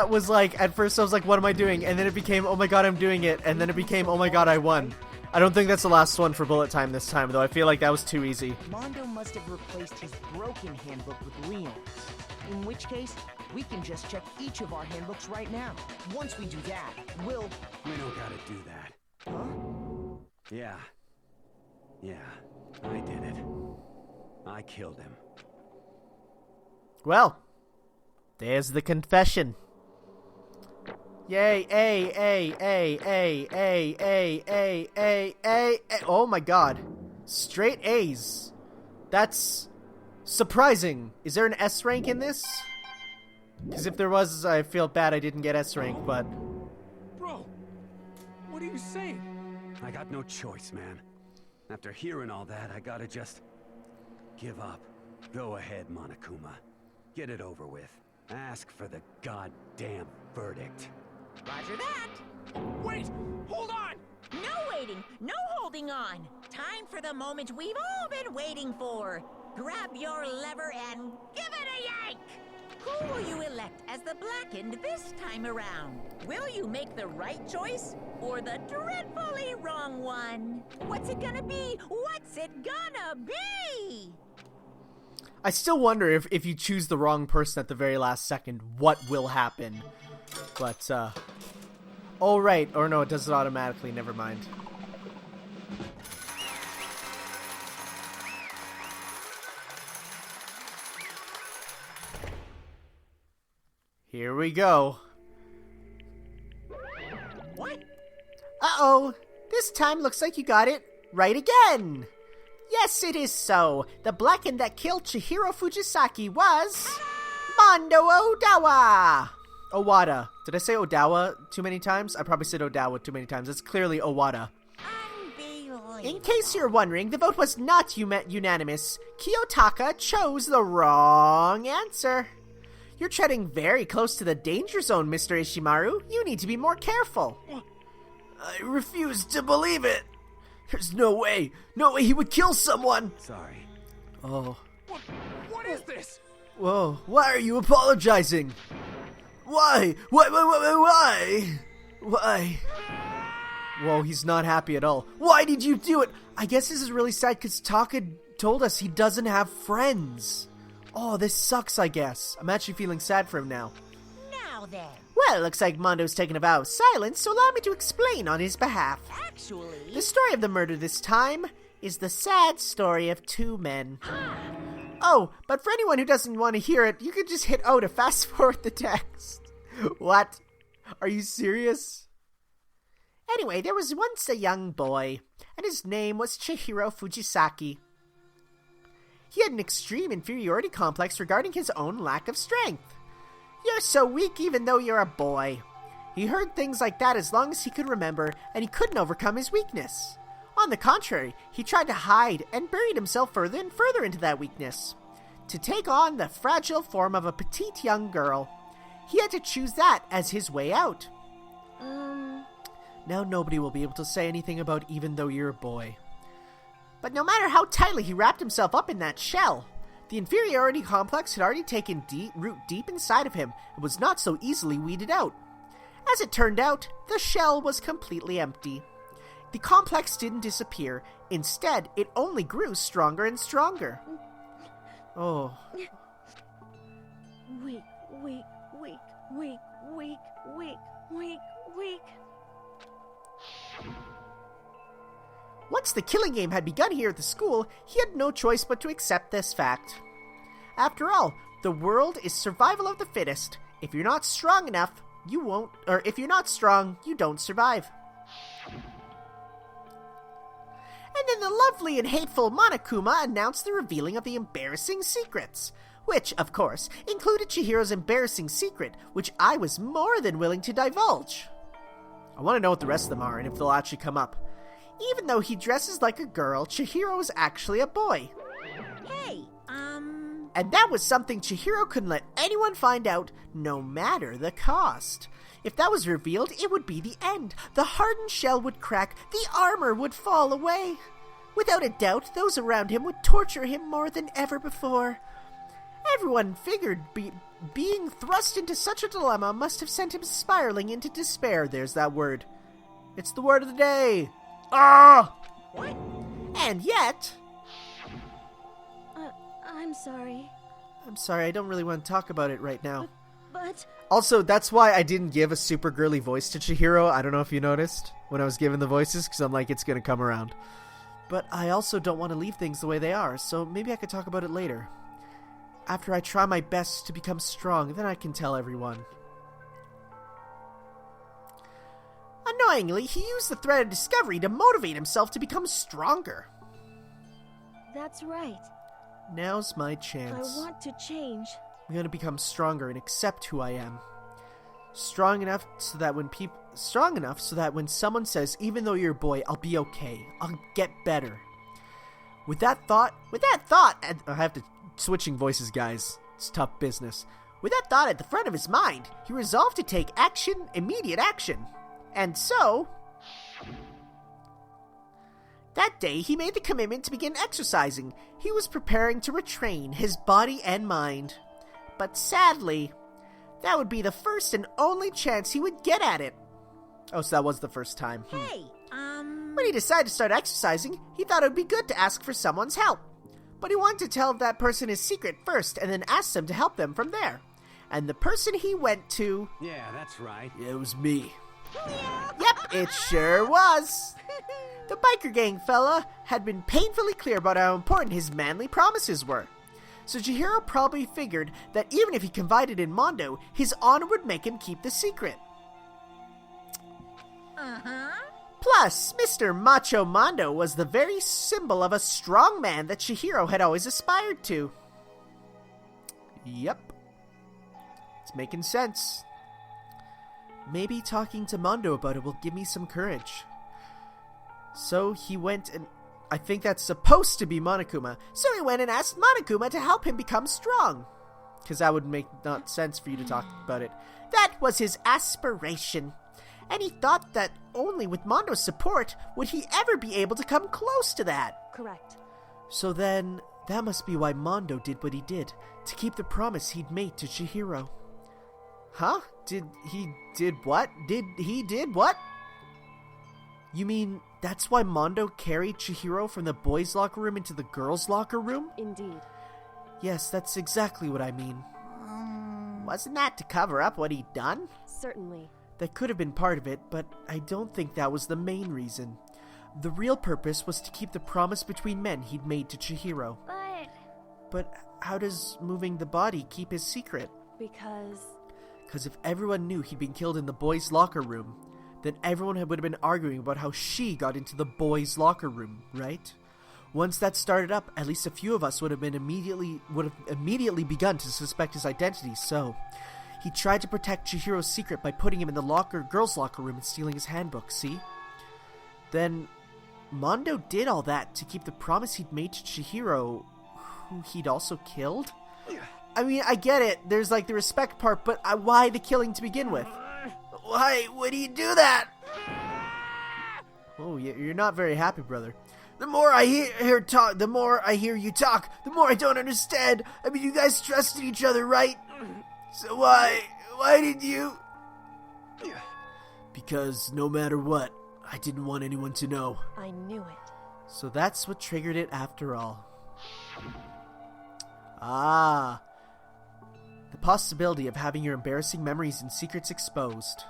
was like, at first I was like, what am I doing? And then it became, oh my god, I'm doing it. And then it became, oh my god, I won. I don't think that's the last one for bullet time this time, though. I feel like that was too easy. Mondo must have replaced his broken handbook with Leon's. In which case, we can just check each of our handbooks right now. Once we do that, we'll... We don't gotta do that. Huh? Yeah, I did it. I killed him. Well, there's the confession. Yay, A. Oh my god. Straight A's. That's surprising. Is there an S rank in this? Because if there was, I feel bad I didn't get S rank, but... Bro, what are you saying? I got no choice, man. After hearing all that, I gotta just... give up. Go ahead, Monokuma. Get it over with. Ask for the goddamn verdict. Roger that. Wait, hold on. No waiting, no holding on. Time for the moment we've all been waiting for. Grab your lever and give it a yank. Who will you elect as the blackened this time around? Will you make the right choice or the dreadfully wrong one? What's it gonna be? What's it gonna be? I still wonder if you choose the wrong person at the very last second, what will happen. But, oh, right. Or no, it does it automatically. Never mind. Here we go. What? Uh-oh. This time looks like you got it right again. Yes, it is so. The blackened that killed Chihiro Fujisaki was... Mondo Odawa! Owada. Did I say Odawa too many times? I probably said Odawa too many times. It's clearly Owada. In case you're wondering, the vote was not unanimous. Kiyotaka chose the wrong answer. You're treading very close to the danger zone, Mr. Ishimaru. You need to be more careful. I refuse to believe it. There's no way he would kill someone. Sorry. Oh. What is this? Whoa, why are you apologizing? Why? Why? Whoa, he's not happy at all. Why did you do it? I guess this is really sad because Taka told us he doesn't have friends. Oh, this sucks, I guess. I'm actually feeling sad for him now. Now then. Well, it looks like Mondo's taken a vow of silence, so allow me to explain on his behalf. Actually... The story of the murder this time is the sad story of two men. Oh, but for anyone who doesn't want to hear it, you could just hit O to fast forward the text. What? Are you serious? Anyway, there was once a young boy, and his name was Chihiro Fujisaki. He had an extreme inferiority complex regarding his own lack of strength. You're so weak even though you're a boy. He heard things like that as long as he could remember, and he couldn't overcome his weakness. On the contrary, he tried to hide and buried himself further and further into that weakness. To take on the fragile form of a petite young girl. He had to choose that as his way out. Now nobody will be able to say anything about even though you're a boy. But no matter how tightly he wrapped himself up in that shell, the inferiority complex had already taken root deep inside of him and was not so easily weeded out. As it turned out, the shell was completely empty. The complex didn't disappear. Instead, it only grew stronger and stronger. Oh. Weak. Once the killing game had begun here at the school, he had no choice but to accept this fact. After all, the world is survival of the fittest. If you're not strong enough, you won't, or if you're not strong, you don't survive. And then the lovely and hateful Monokuma announced the revealing of the embarrassing secrets, which, of course, included Chihiro's embarrassing secret, which I was more than willing to divulge. I want to know what the rest of them are and if they'll actually come up. Even though he dresses like a girl, Chihiro is actually a boy. Hey, And that was something Chihiro couldn't let anyone find out, no matter the cost. If that was revealed, it would be the end. The hardened shell would crack, the armor would fall away. Without a doubt, those around him would torture him more than ever before. Everyone figured being thrust into such a dilemma must have sent him spiraling into despair. There's that word. It's the word of the day. Ah! what? And yet... I'm sorry. I'm sorry, I don't really want to talk about it right now. But... Also, that's why I didn't give a super girly voice to Chihiro. I don't know if you noticed when I was giving the voices, because I'm like, it's going to come around. But I also don't want to leave things the way they are, so maybe I could talk about it later. After I try my best to become strong, then I can tell everyone. Annoyingly, he used the thread of discovery to motivate himself to become stronger. That's right. Now's my chance. I want to change. I'm going to become stronger and accept who I am. Strong enough so that when someone says, even though you're a boy, I'll be okay. I'll get better. With that thought, and I have to switching voices, guys. It's tough business. With that thought at the front of his mind, he resolved to take action, immediate action. And so, that day he made the commitment to begin exercising. He was preparing to retrain his body and mind. But sadly, that would be the first and only chance he would get at it. Oh, so that was the first time. Hey, When he decided to start exercising, he thought it would be good to ask for someone's help. but he wanted to tell that person his secret first and then ask them to help them from there. And the person he went to... Yeah, that's right. It was me. Yep, it sure was. The biker gang fella had been painfully clear about how important his manly promises were. So Chihiro probably figured that even if he confided in Mondo, his honor would make him keep the secret. Plus, Mr. Macho Mondo was the very symbol of a strong man that Chihiro had always aspired to. Yep. It's making sense. Maybe talking to Mondo about it will give me some courage. So he went and... I think that's supposed to be Monokuma. So he went and asked Monokuma to help him become strong. Because that would make not sense for you to talk about it. That was his aspiration. And he thought that only with Mondo's support would he ever be able to come close to that. Correct. So then, that must be why Mondo did what he did. To keep the promise he'd made to Chihiro. Huh? Did what? You mean that's why Mondo carried Chihiro from the boys' locker room into the girls' locker room? Indeed. Yes, that's exactly what I mean. Wasn't that to cover up what he'd done? Certainly. That could have been part of it, but I don't think that was the main reason. The real purpose was to keep the promise between men he'd made to Chihiro. But how does moving the body keep his secret? Because if everyone knew he'd been killed in the boys' locker room, then everyone would have been arguing about how she got into the boys' locker room, right? Once that started up, at least a few of us would have immediately begun to suspect his identity, so he tried to protect Chihiro's secret by putting him in the girls' locker room and stealing his handbook, see? Then Mondo did all that to keep the promise he'd made to Chihiro, who he'd also killed? I mean, I get it, there's like the respect part, but why the killing to begin with? Why would he do that? Oh, you're not very happy, brother. The more I hear you talk, the more I don't understand. I mean, you guys trusted each other, right? So why did you? Because no matter what, I didn't want anyone to know. I knew it. So that's what triggered it after all. Ah. The possibility of having your embarrassing memories and secrets exposed.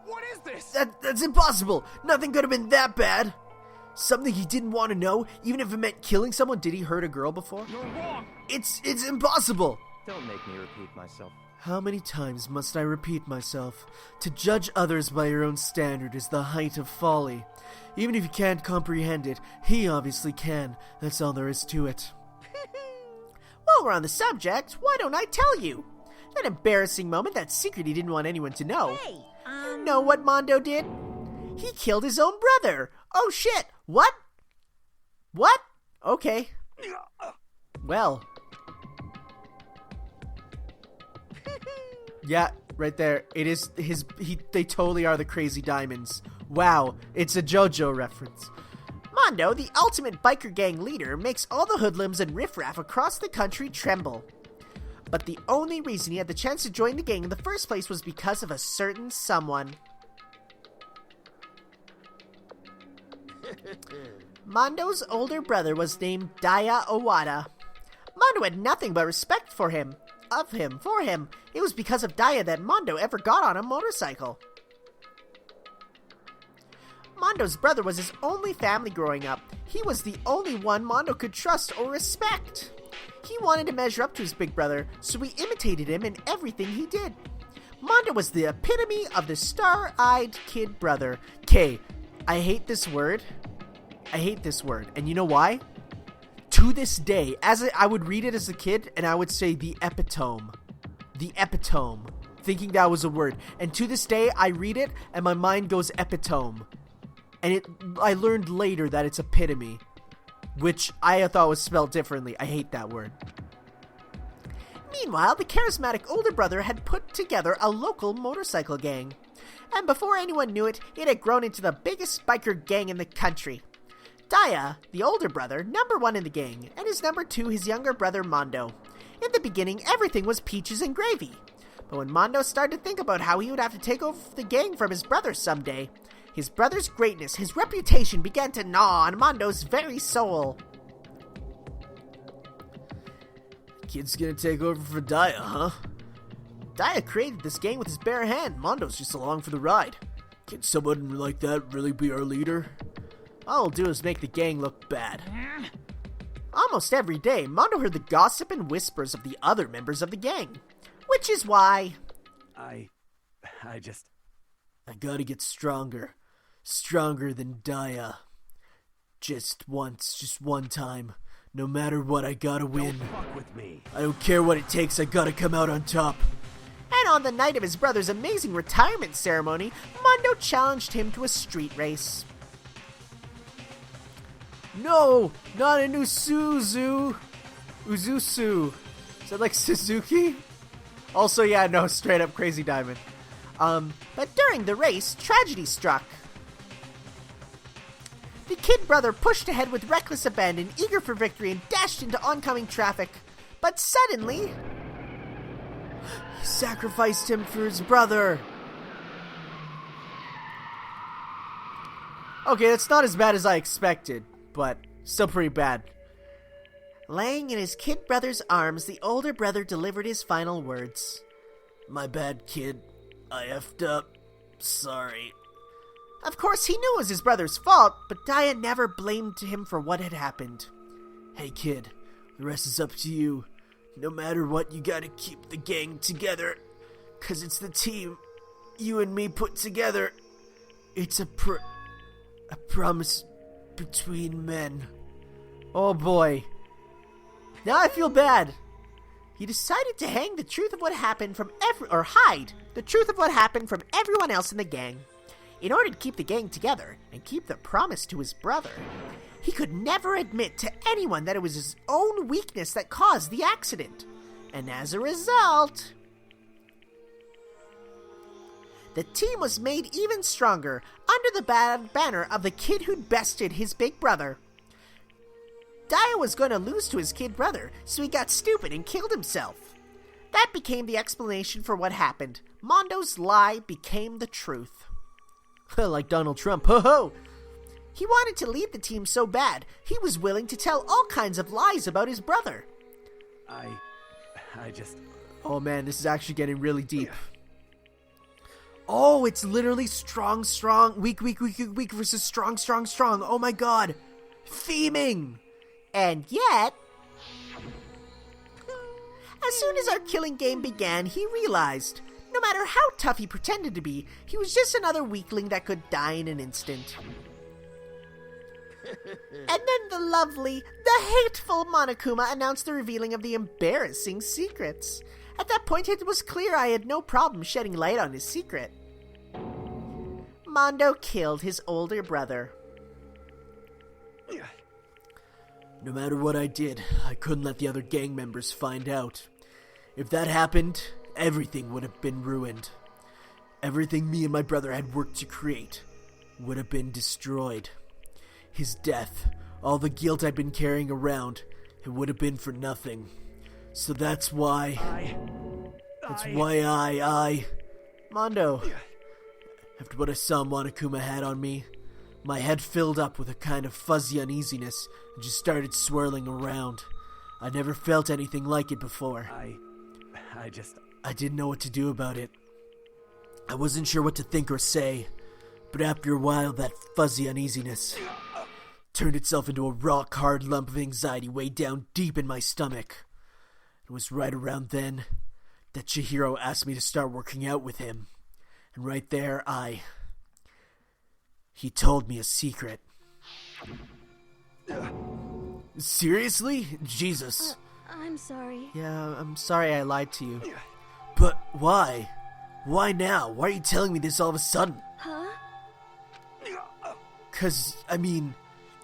What is this? That's impossible! Nothing could have been that bad! Something he didn't want to know, even if it meant killing someone. Did he hurt a girl before? You're wrong! It's impossible! Don't make me repeat myself. How many times must I repeat myself? To judge others by your own standard is the height of folly. Even if you can't comprehend it, he obviously can. That's all there is to it. While we're on the subject, why don't I tell you? That embarrassing moment, that secret he didn't want anyone to know. Hey, You know what Mondo did? He killed his own brother. Oh shit, what? What? Okay. Well. Yeah, right there. It is they totally are the Crazy Diamonds. Wow, it's a JoJo reference. Mondo, the ultimate biker gang leader, makes all the hoodlums and riffraff across the country tremble. But the only reason he had the chance to join the gang in the first place was because of a certain someone. Mondo's older brother was named Daya Owada. Mondo had nothing but respect for him. It was because of Daya that Mondo ever got on a motorcycle. Mondo's brother was his only family growing up. He was the only one Mondo could trust or respect. He wanted to measure up to his big brother, so he imitated him in everything he did. Mondo was the epitome of the star-eyed kid brother. I hate this word. And you know why? To this day, I would read it as a kid, and I would say the epitome. The epitome. Thinking that was a word. And to this day, I read it, and my mind goes epitome. And I learned later that it's epitome, which I thought was spelled differently. I hate that word. Meanwhile, the charismatic older brother had put together a local motorcycle gang. And before anyone knew it, it had grown into the biggest biker gang in the country. Daya, the older brother, number one in the gang, and his number two, his younger brother Mondo. In the beginning, everything was peaches and gravy. But when Mondo started to think about how he would have to take over the gang from his brother someday, his brother's greatness, his reputation began to gnaw on Mondo's very soul. Kid's gonna take over for Daya, huh? Daya created this gang with his bare hand. Mondo's just along for the ride. Can someone like that really be our leader? All he'll do is make the gang look bad. Almost every day, Mondo heard the gossip and whispers of the other members of the gang. Which is why... I gotta get stronger. Stronger than Daya. Just once, just one time. No matter what, I gotta win. Don't fuck with me. I don't care what it takes, I gotta come out on top. And on the night of his brother's amazing retirement ceremony, Mondo challenged him to a street race. No, not an Uzuzu. Uzusu. Is that like Suzuki? Also, yeah, no, straight up Crazy Diamond. But during the race, tragedy struck. The kid brother pushed ahead with reckless abandon, eager for victory, and dashed into oncoming traffic. But suddenly, he sacrificed him for his brother. Okay, that's not as bad as I expected, but still pretty bad. Laying in his kid brother's arms, the older brother delivered his final words. My bad, kid. I effed up. Sorry. Of course, he knew it was his brother's fault, but Daya never blamed him for what had happened. Hey, kid. The rest is up to you. No matter what, you gotta keep the gang together. 'Cause it's the team you and me put together. It's a promise between men. Oh boy. Now I feel bad. He decided to hang the truth of what happened from hide the truth of what happened from everyone else in the gang. In order to keep the gang together and keep the promise to his brother, he could never admit to anyone that it was his own weakness that caused the accident. And as a result, the team was made even stronger under the banner of the kid who'd bested his big brother. Daya was going to lose to his kid brother, so he got stupid and killed himself. That became the explanation for what happened. Mondo's lie became the truth. Like Donald Trump, ho-ho! He wanted to lead the team so bad, he was willing to tell all kinds of lies about his brother. I just... Oh man, this is actually getting really deep. Oh, it's literally strong, weak versus strong. Oh my god. Theming! And yet, as soon as our killing game began, he realized, no matter how tough he pretended to be, he was just another weakling that could die in an instant. And then the hateful Monokuma announced the revealing of the embarrassing secrets. At that point, it was clear I had no problem shedding light on his secret. Mondo killed his older brother. No matter what I did, I couldn't let the other gang members find out. If that happened, everything would have been ruined. Everything me and my brother had worked to create would have been destroyed. His death, all the guilt I'd been carrying around, it would have been for nothing. So that's why... Mondo. After what I saw Monokuma had on me, my head filled up with a kind of fuzzy uneasiness and just started swirling around. I never felt anything like it before. I didn't know what to do about it. I wasn't sure what to think or say, but after a while that fuzzy uneasiness turned itself into a rock-hard lump of anxiety way down deep in my stomach. It was right around then that Chihiro asked me to start working out with him. And right there, he told me a secret. Seriously? Jesus. I'm sorry. Yeah, I'm sorry I lied to you. But why? Why now? Why are you telling me this all of a sudden? Huh? 'Cause, I mean,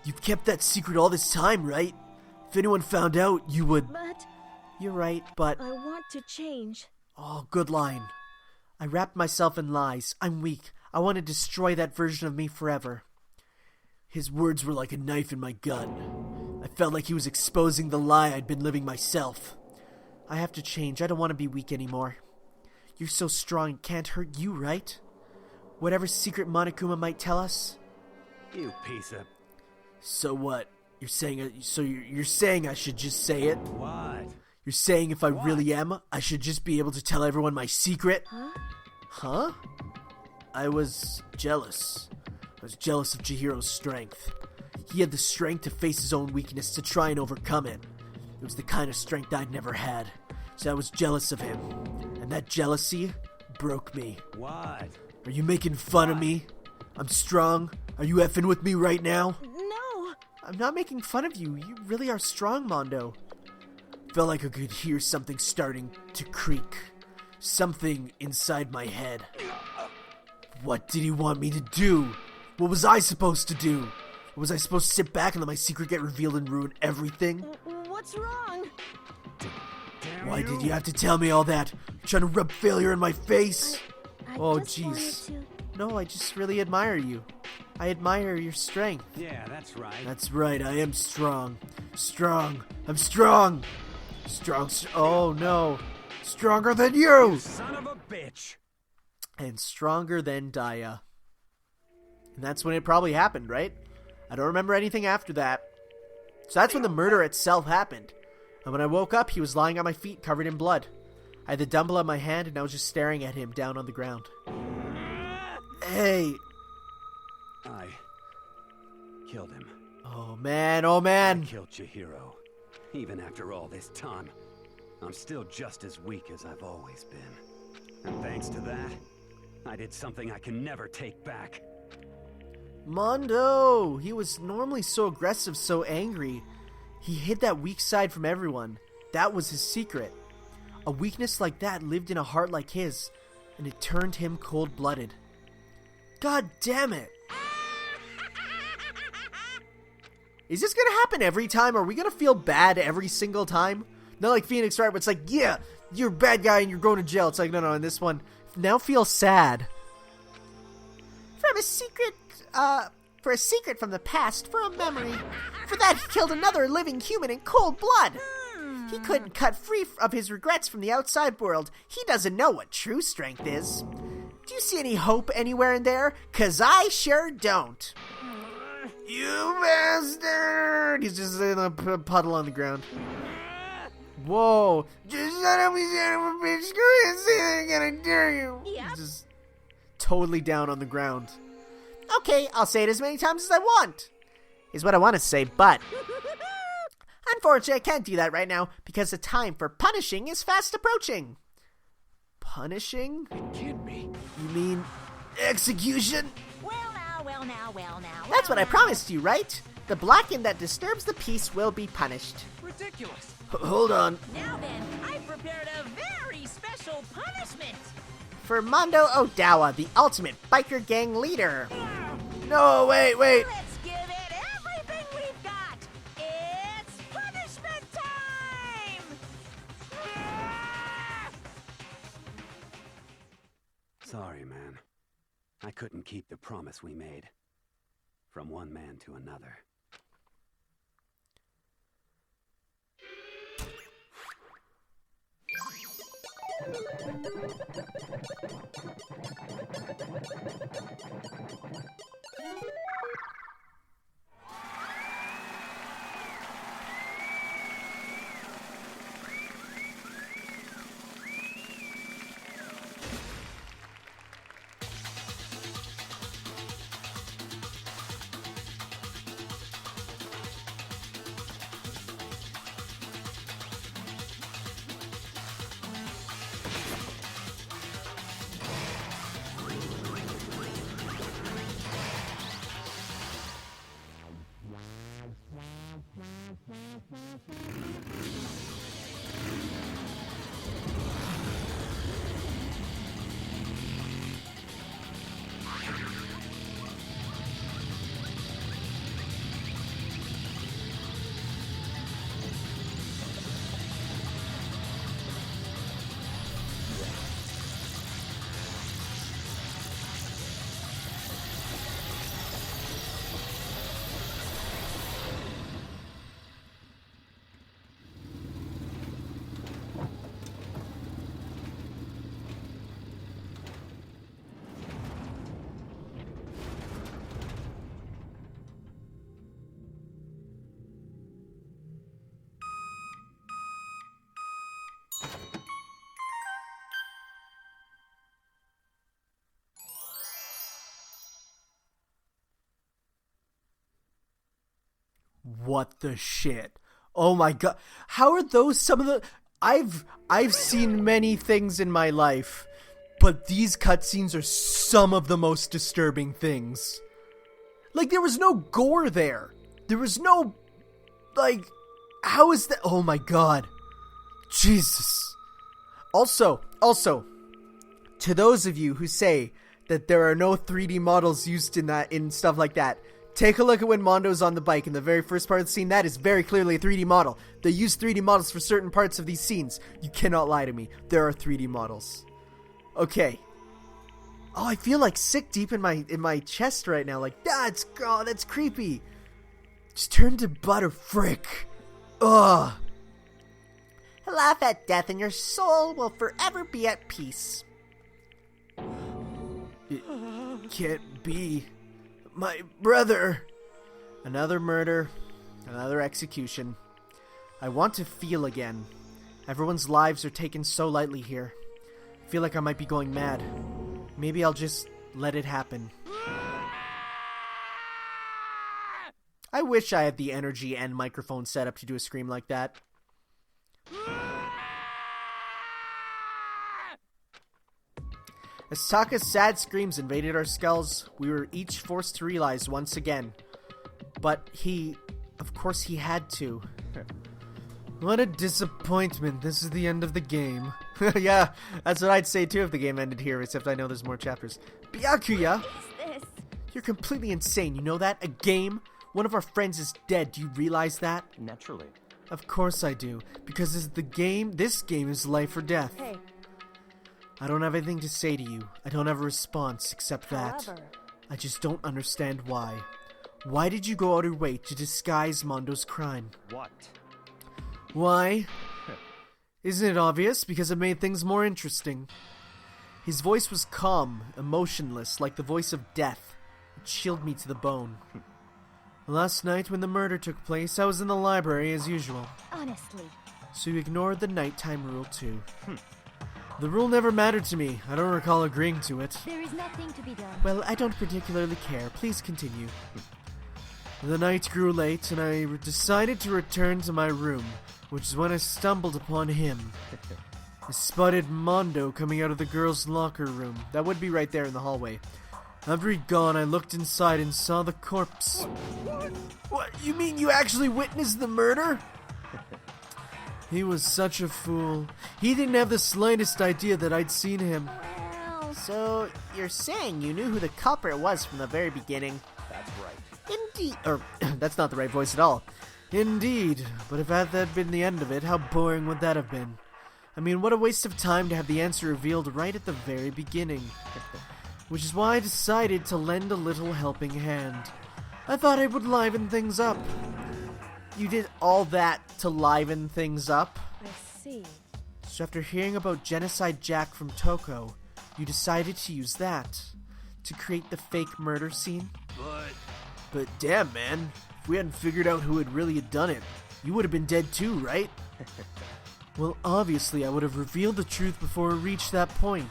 you've kept that secret all this time, right? If anyone found out, you would... But... You're right, but... I want to change. Oh, good line. I wrapped myself in lies. I'm weak. I want to destroy that version of me forever. His words were like a knife in my gut. I felt like he was exposing the lie I'd been living myself. I have to change. I don't want to be weak anymore. You're so strong it can't hurt you, right? Whatever secret Monokuma might tell us. You piece of... So what? You're saying I should just say it? What? You're saying if I really am, I should just be able to tell everyone my secret? Huh? I was jealous. I was jealous of Chihiro's strength. He had the strength to face his own weakness, to try and overcome it. It was the kind of strength I'd never had. So I was jealous of him. And that jealousy broke me. What? Are you making fun of me? I'm strong. Are you effing with me right now? No! I'm not making fun of you. You really are strong, Mondo. Felt like I could hear something starting to creak. Something inside my head. What did he want me to do? What was I supposed to do? Was I supposed to sit back and let my secret get revealed and ruin everything? What's wrong? Why did you have to tell me all that? You're trying to rub failure in my face? Oh, jeez. No, I just really admire you. I admire your strength. Yeah, that's right. That's right, I am strong. Strong. I'm strong. Strong. Oh, no. Stronger than you! Son of a bitch! And stronger than Daya. And that's when it probably happened, right? I don't remember anything after that. So that's when the murder itself happened. And when I woke up, he was lying on my feet, covered in blood. I had the dumbbell in my hand, and I was just staring at him down on the ground. Hey! I killed him. Oh, man. Oh, man. I killed Chihiro. Even after all this time, I'm still just as weak as I've always been. And thanks to that, I did something I can never take back. Mondo! He was normally so aggressive, so angry. He hid that weak side from everyone. That was his secret. A weakness like that lived in a heart like his, and it turned him cold-blooded. God damn it! Is this gonna happen every time? Are we gonna feel bad every single time? Not like Phoenix, right? Where it's like, yeah, you're a bad guy and you're going to jail. It's like, no, in this one, now feel sad. For a secret from the past, for a memory. For that, he killed another living human in cold blood. He couldn't cut free of his regrets from the outside world. He doesn't know what true strength is. Do you see any hope anywhere in there? 'Cause I sure don't. You bastard! He's just in a puddle on the ground. Whoa. Just shut up, you son of a bitch. Screw you and say that again, I dare you. Yep. He's just totally down on the ground. Okay, I'll say it as many times as I want. Is what I want to say, but unfortunately, I can't do that right now because the time for punishing is fast approaching. Punishing? You kid me. You mean execution? Well now. That's what I promised you, right? The blackened that disturbs the peace will be punished. Ridiculous. Hold on. Now then, I've prepared a very special punishment. For Mondo Odawa, the ultimate biker gang leader. No, wait. Let's give it everything we've got. It's punishment time! Sorry, man. I couldn't keep the promise we made. From one man to another. What the shit? Oh my god. How are those some of the... I've seen many things in my life, but these cutscenes are some of the most disturbing things. Like, there was no gore there. There was no... Like, how is that... Oh my god. Jesus. Also, to those of you who say that there are no 3D models used in stuff like that, take a look at when Mondo's on the bike in the very first part of the scene. That is very clearly a 3D model. They use 3D models for certain parts of these scenes. You cannot lie to me. There are 3D models. Okay. Oh, I feel like sick deep in my chest right now. Like, that's creepy. Just turn to butter, frick. Ugh. Laugh at death and your soul will forever be at peace. It can't be. My brother. Another murder. Another execution. I want to feel again. Everyone's lives are taken so lightly here. I feel like I might be going mad. Maybe I'll just let it happen. I wish I had the energy and microphone set up to do a scream like that. As Taka's sad screams invaded our skulls, we were each forced to realize once again. But of course he had to. What a disappointment. This is the end of the game. Yeah, that's what I'd say too if the game ended here, except I know there's more chapters. Byakuya! What is this? You're completely insane, you know that? A game? One of our friends is dead, do you realize that? Naturally. Of course I do, because this game is life or death. Hey. I don't have anything to say to you. I don't have a response except that. However, I just don't understand why. Why did you go out of your way to disguise Mondo's crime? What? Why? Isn't it obvious? Because it made things more interesting. His voice was calm, emotionless, like the voice of death. It chilled me to the bone. Last night when the murder took place, I was in the library as usual. Honestly. So you ignored the nighttime rule too. The rule never mattered to me. I don't recall agreeing to it. There is nothing to be done. Well, I don't particularly care. Please continue. The night grew late, and I decided to return to my room, which is when I stumbled upon him. I spotted Mondo coming out of the girls' locker room. That would be right there in the hallway. After he'd gone, I looked inside and saw the corpse. What? You mean you actually witnessed the murder? He was such a fool. He didn't have the slightest idea that I'd seen him. Well, so you're saying you knew who the culprit was from the very beginning? That's right. Indeed. Or, that's not the right voice at all. Indeed, but if that had been the end of it, how boring would that have been? I mean, what a waste of time to have the answer revealed right at the very beginning. Which is why I decided to lend a little helping hand. I thought I would liven things up. You did all that to liven things up? I see. So after hearing about Genocide Jack from Toko, you decided to use that to create the fake murder scene? But damn, man, if we hadn't figured out who had really done it, you would have been dead too, right? Well, obviously I would have revealed the truth before it reached that point.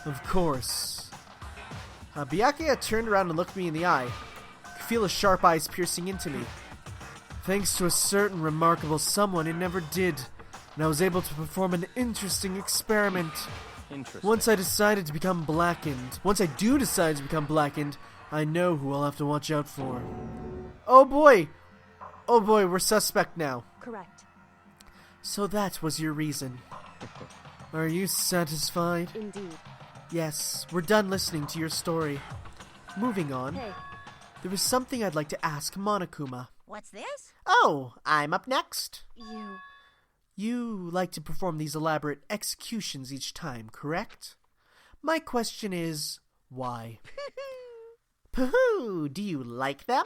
Of course. Byakuya turned around and looked me in the eye. I could feel his sharp eyes piercing into me. Thanks to a certain remarkable someone, it never did, and I was able to perform an interesting experiment. Interesting. Once I do decide to become blackened, I know who I'll have to watch out for. Oh boy, we're suspect now. Correct. So that was your reason. Are you satisfied? Indeed. Yes, we're done listening to your story. Moving on. Hey. There was something I'd like to ask Monokuma. What's this? Oh, I'm up next. You like to perform these elaborate executions each time, correct? My question is, why? Pooh, do you like them?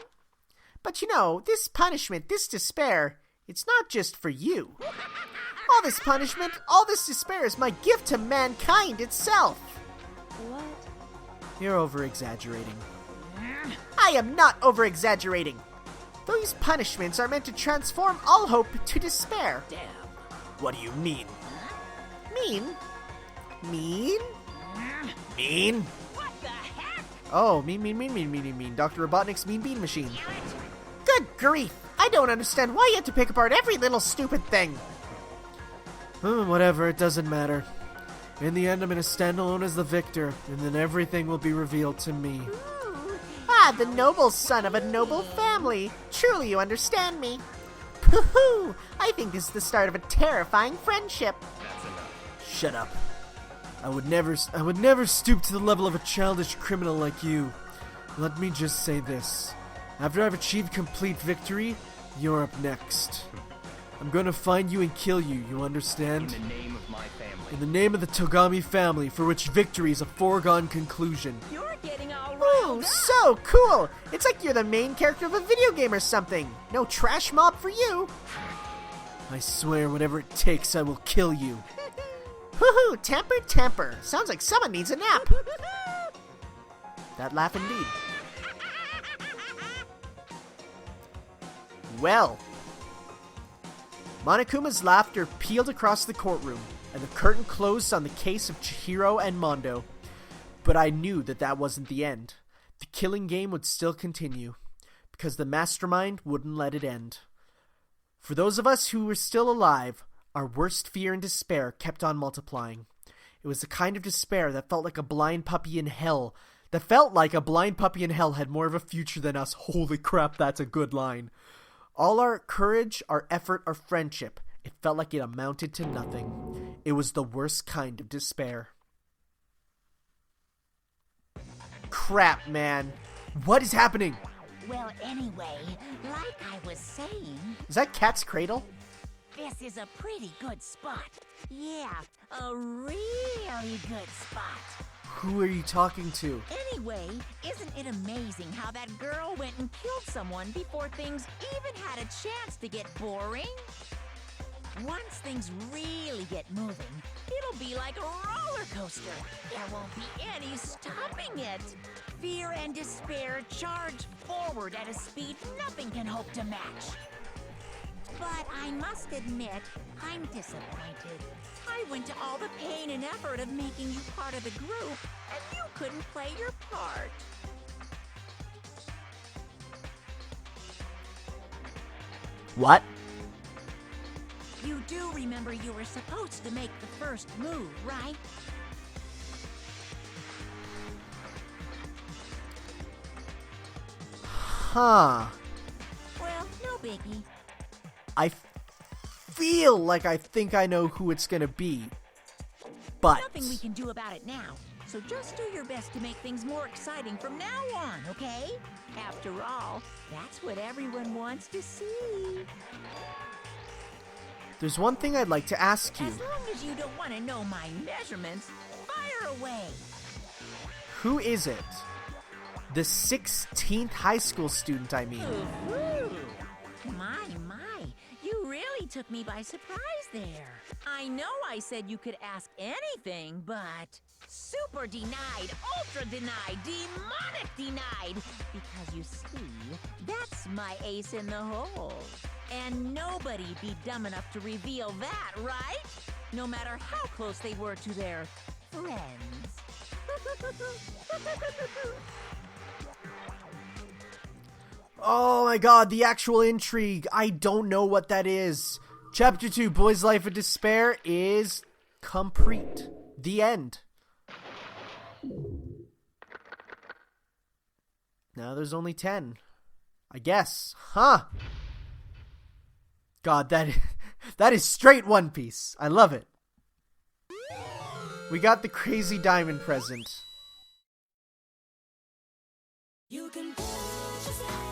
But you know, this punishment, this despair, it's not just for you. All this punishment, all this despair is my gift to mankind itself. What? You're over-exaggerating. I am not over-exaggerating. These punishments are meant to transform all hope to despair. Damn. What do you mean? Mean? Mean? Mean? What the heck? Oh, mean. Dr. Robotnik's Mean Bean Machine. Good grief! I I don't understand why you have to pick apart every little stupid thing. Whatever, it doesn't matter. In the end, I'm gonna stand alone as the victor, and then everything will be revealed to me. Ah, the noble son of a noble family. Truly you understand me. Pooh! I think this is the start of a terrifying friendship. Shut up. I would never stoop to the level of a childish criminal like you. Let me just say this. After I've achieved complete victory, you're up next. I'm gonna find you and kill you, you understand? In the name of my family. In the name of the Togami family, for which victory is a foregone conclusion. You're getting all Ooh, so cool! It's like you're the main character of a video game or something. No trash mob for you. I swear, whatever it takes, I will kill you. Woohoo! Temper. Sounds like someone needs a nap. That laugh indeed. Well. Monokuma's laughter peeled across the courtroom, and the curtain closed on the case of Chihiro and Mondo. But I knew that wasn't the end. The killing game would still continue, because the mastermind wouldn't let it end. For those of us who were still alive, our worst fear and despair kept on multiplying. It was the kind of despair that felt like a blind puppy in hell. Had more of a future than us. Holy crap, that's a good line. All our courage, our effort, our friendship, it felt like it amounted to nothing. It was the worst kind of despair. Crap, man. What is happening? Well, anyway, like I was saying... Is that Cat's Cradle? This is a pretty good spot. Yeah, a really good spot. Who are you talking to? Anyway, isn't it amazing how that girl went and killed someone before things even had a chance to get boring? Once things really get moving, it'll be like a roller coaster. There won't be any stopping it. Fear and despair charge forward at a speed nothing can hope to match. But I must admit, I'm disappointed. I went to all the pain and effort of making you part of the group, and you couldn't play your part. What? You do remember you were supposed to make the first move, right? Huh. Well, no biggie. I feel like I think I know who it's gonna be. But nothing we can do about it now. So just do your best to make things more exciting from now on, okay? After all, that's what everyone wants to see. There's one thing I'd like to ask you. As long as you don't want to know my measurements, fire away. Who is it? The 16th high school student, I mean. Ooh. My. You really took me by surprise there. I know I said you could ask anything, but super denied, ultra denied, demonic denied. Because you see, that's my ace in the hole. And nobody'd be dumb enough to reveal that, right? No matter how close they were to their friends. Oh my god, the actual intrigue. I don't know what that is. Chapter 2, Boy's Life of Despair is complete. The end. Now there's only 10. I guess. Huh. God, that is straight One Piece. I love it. We got the crazy diamond present. You can push yourself.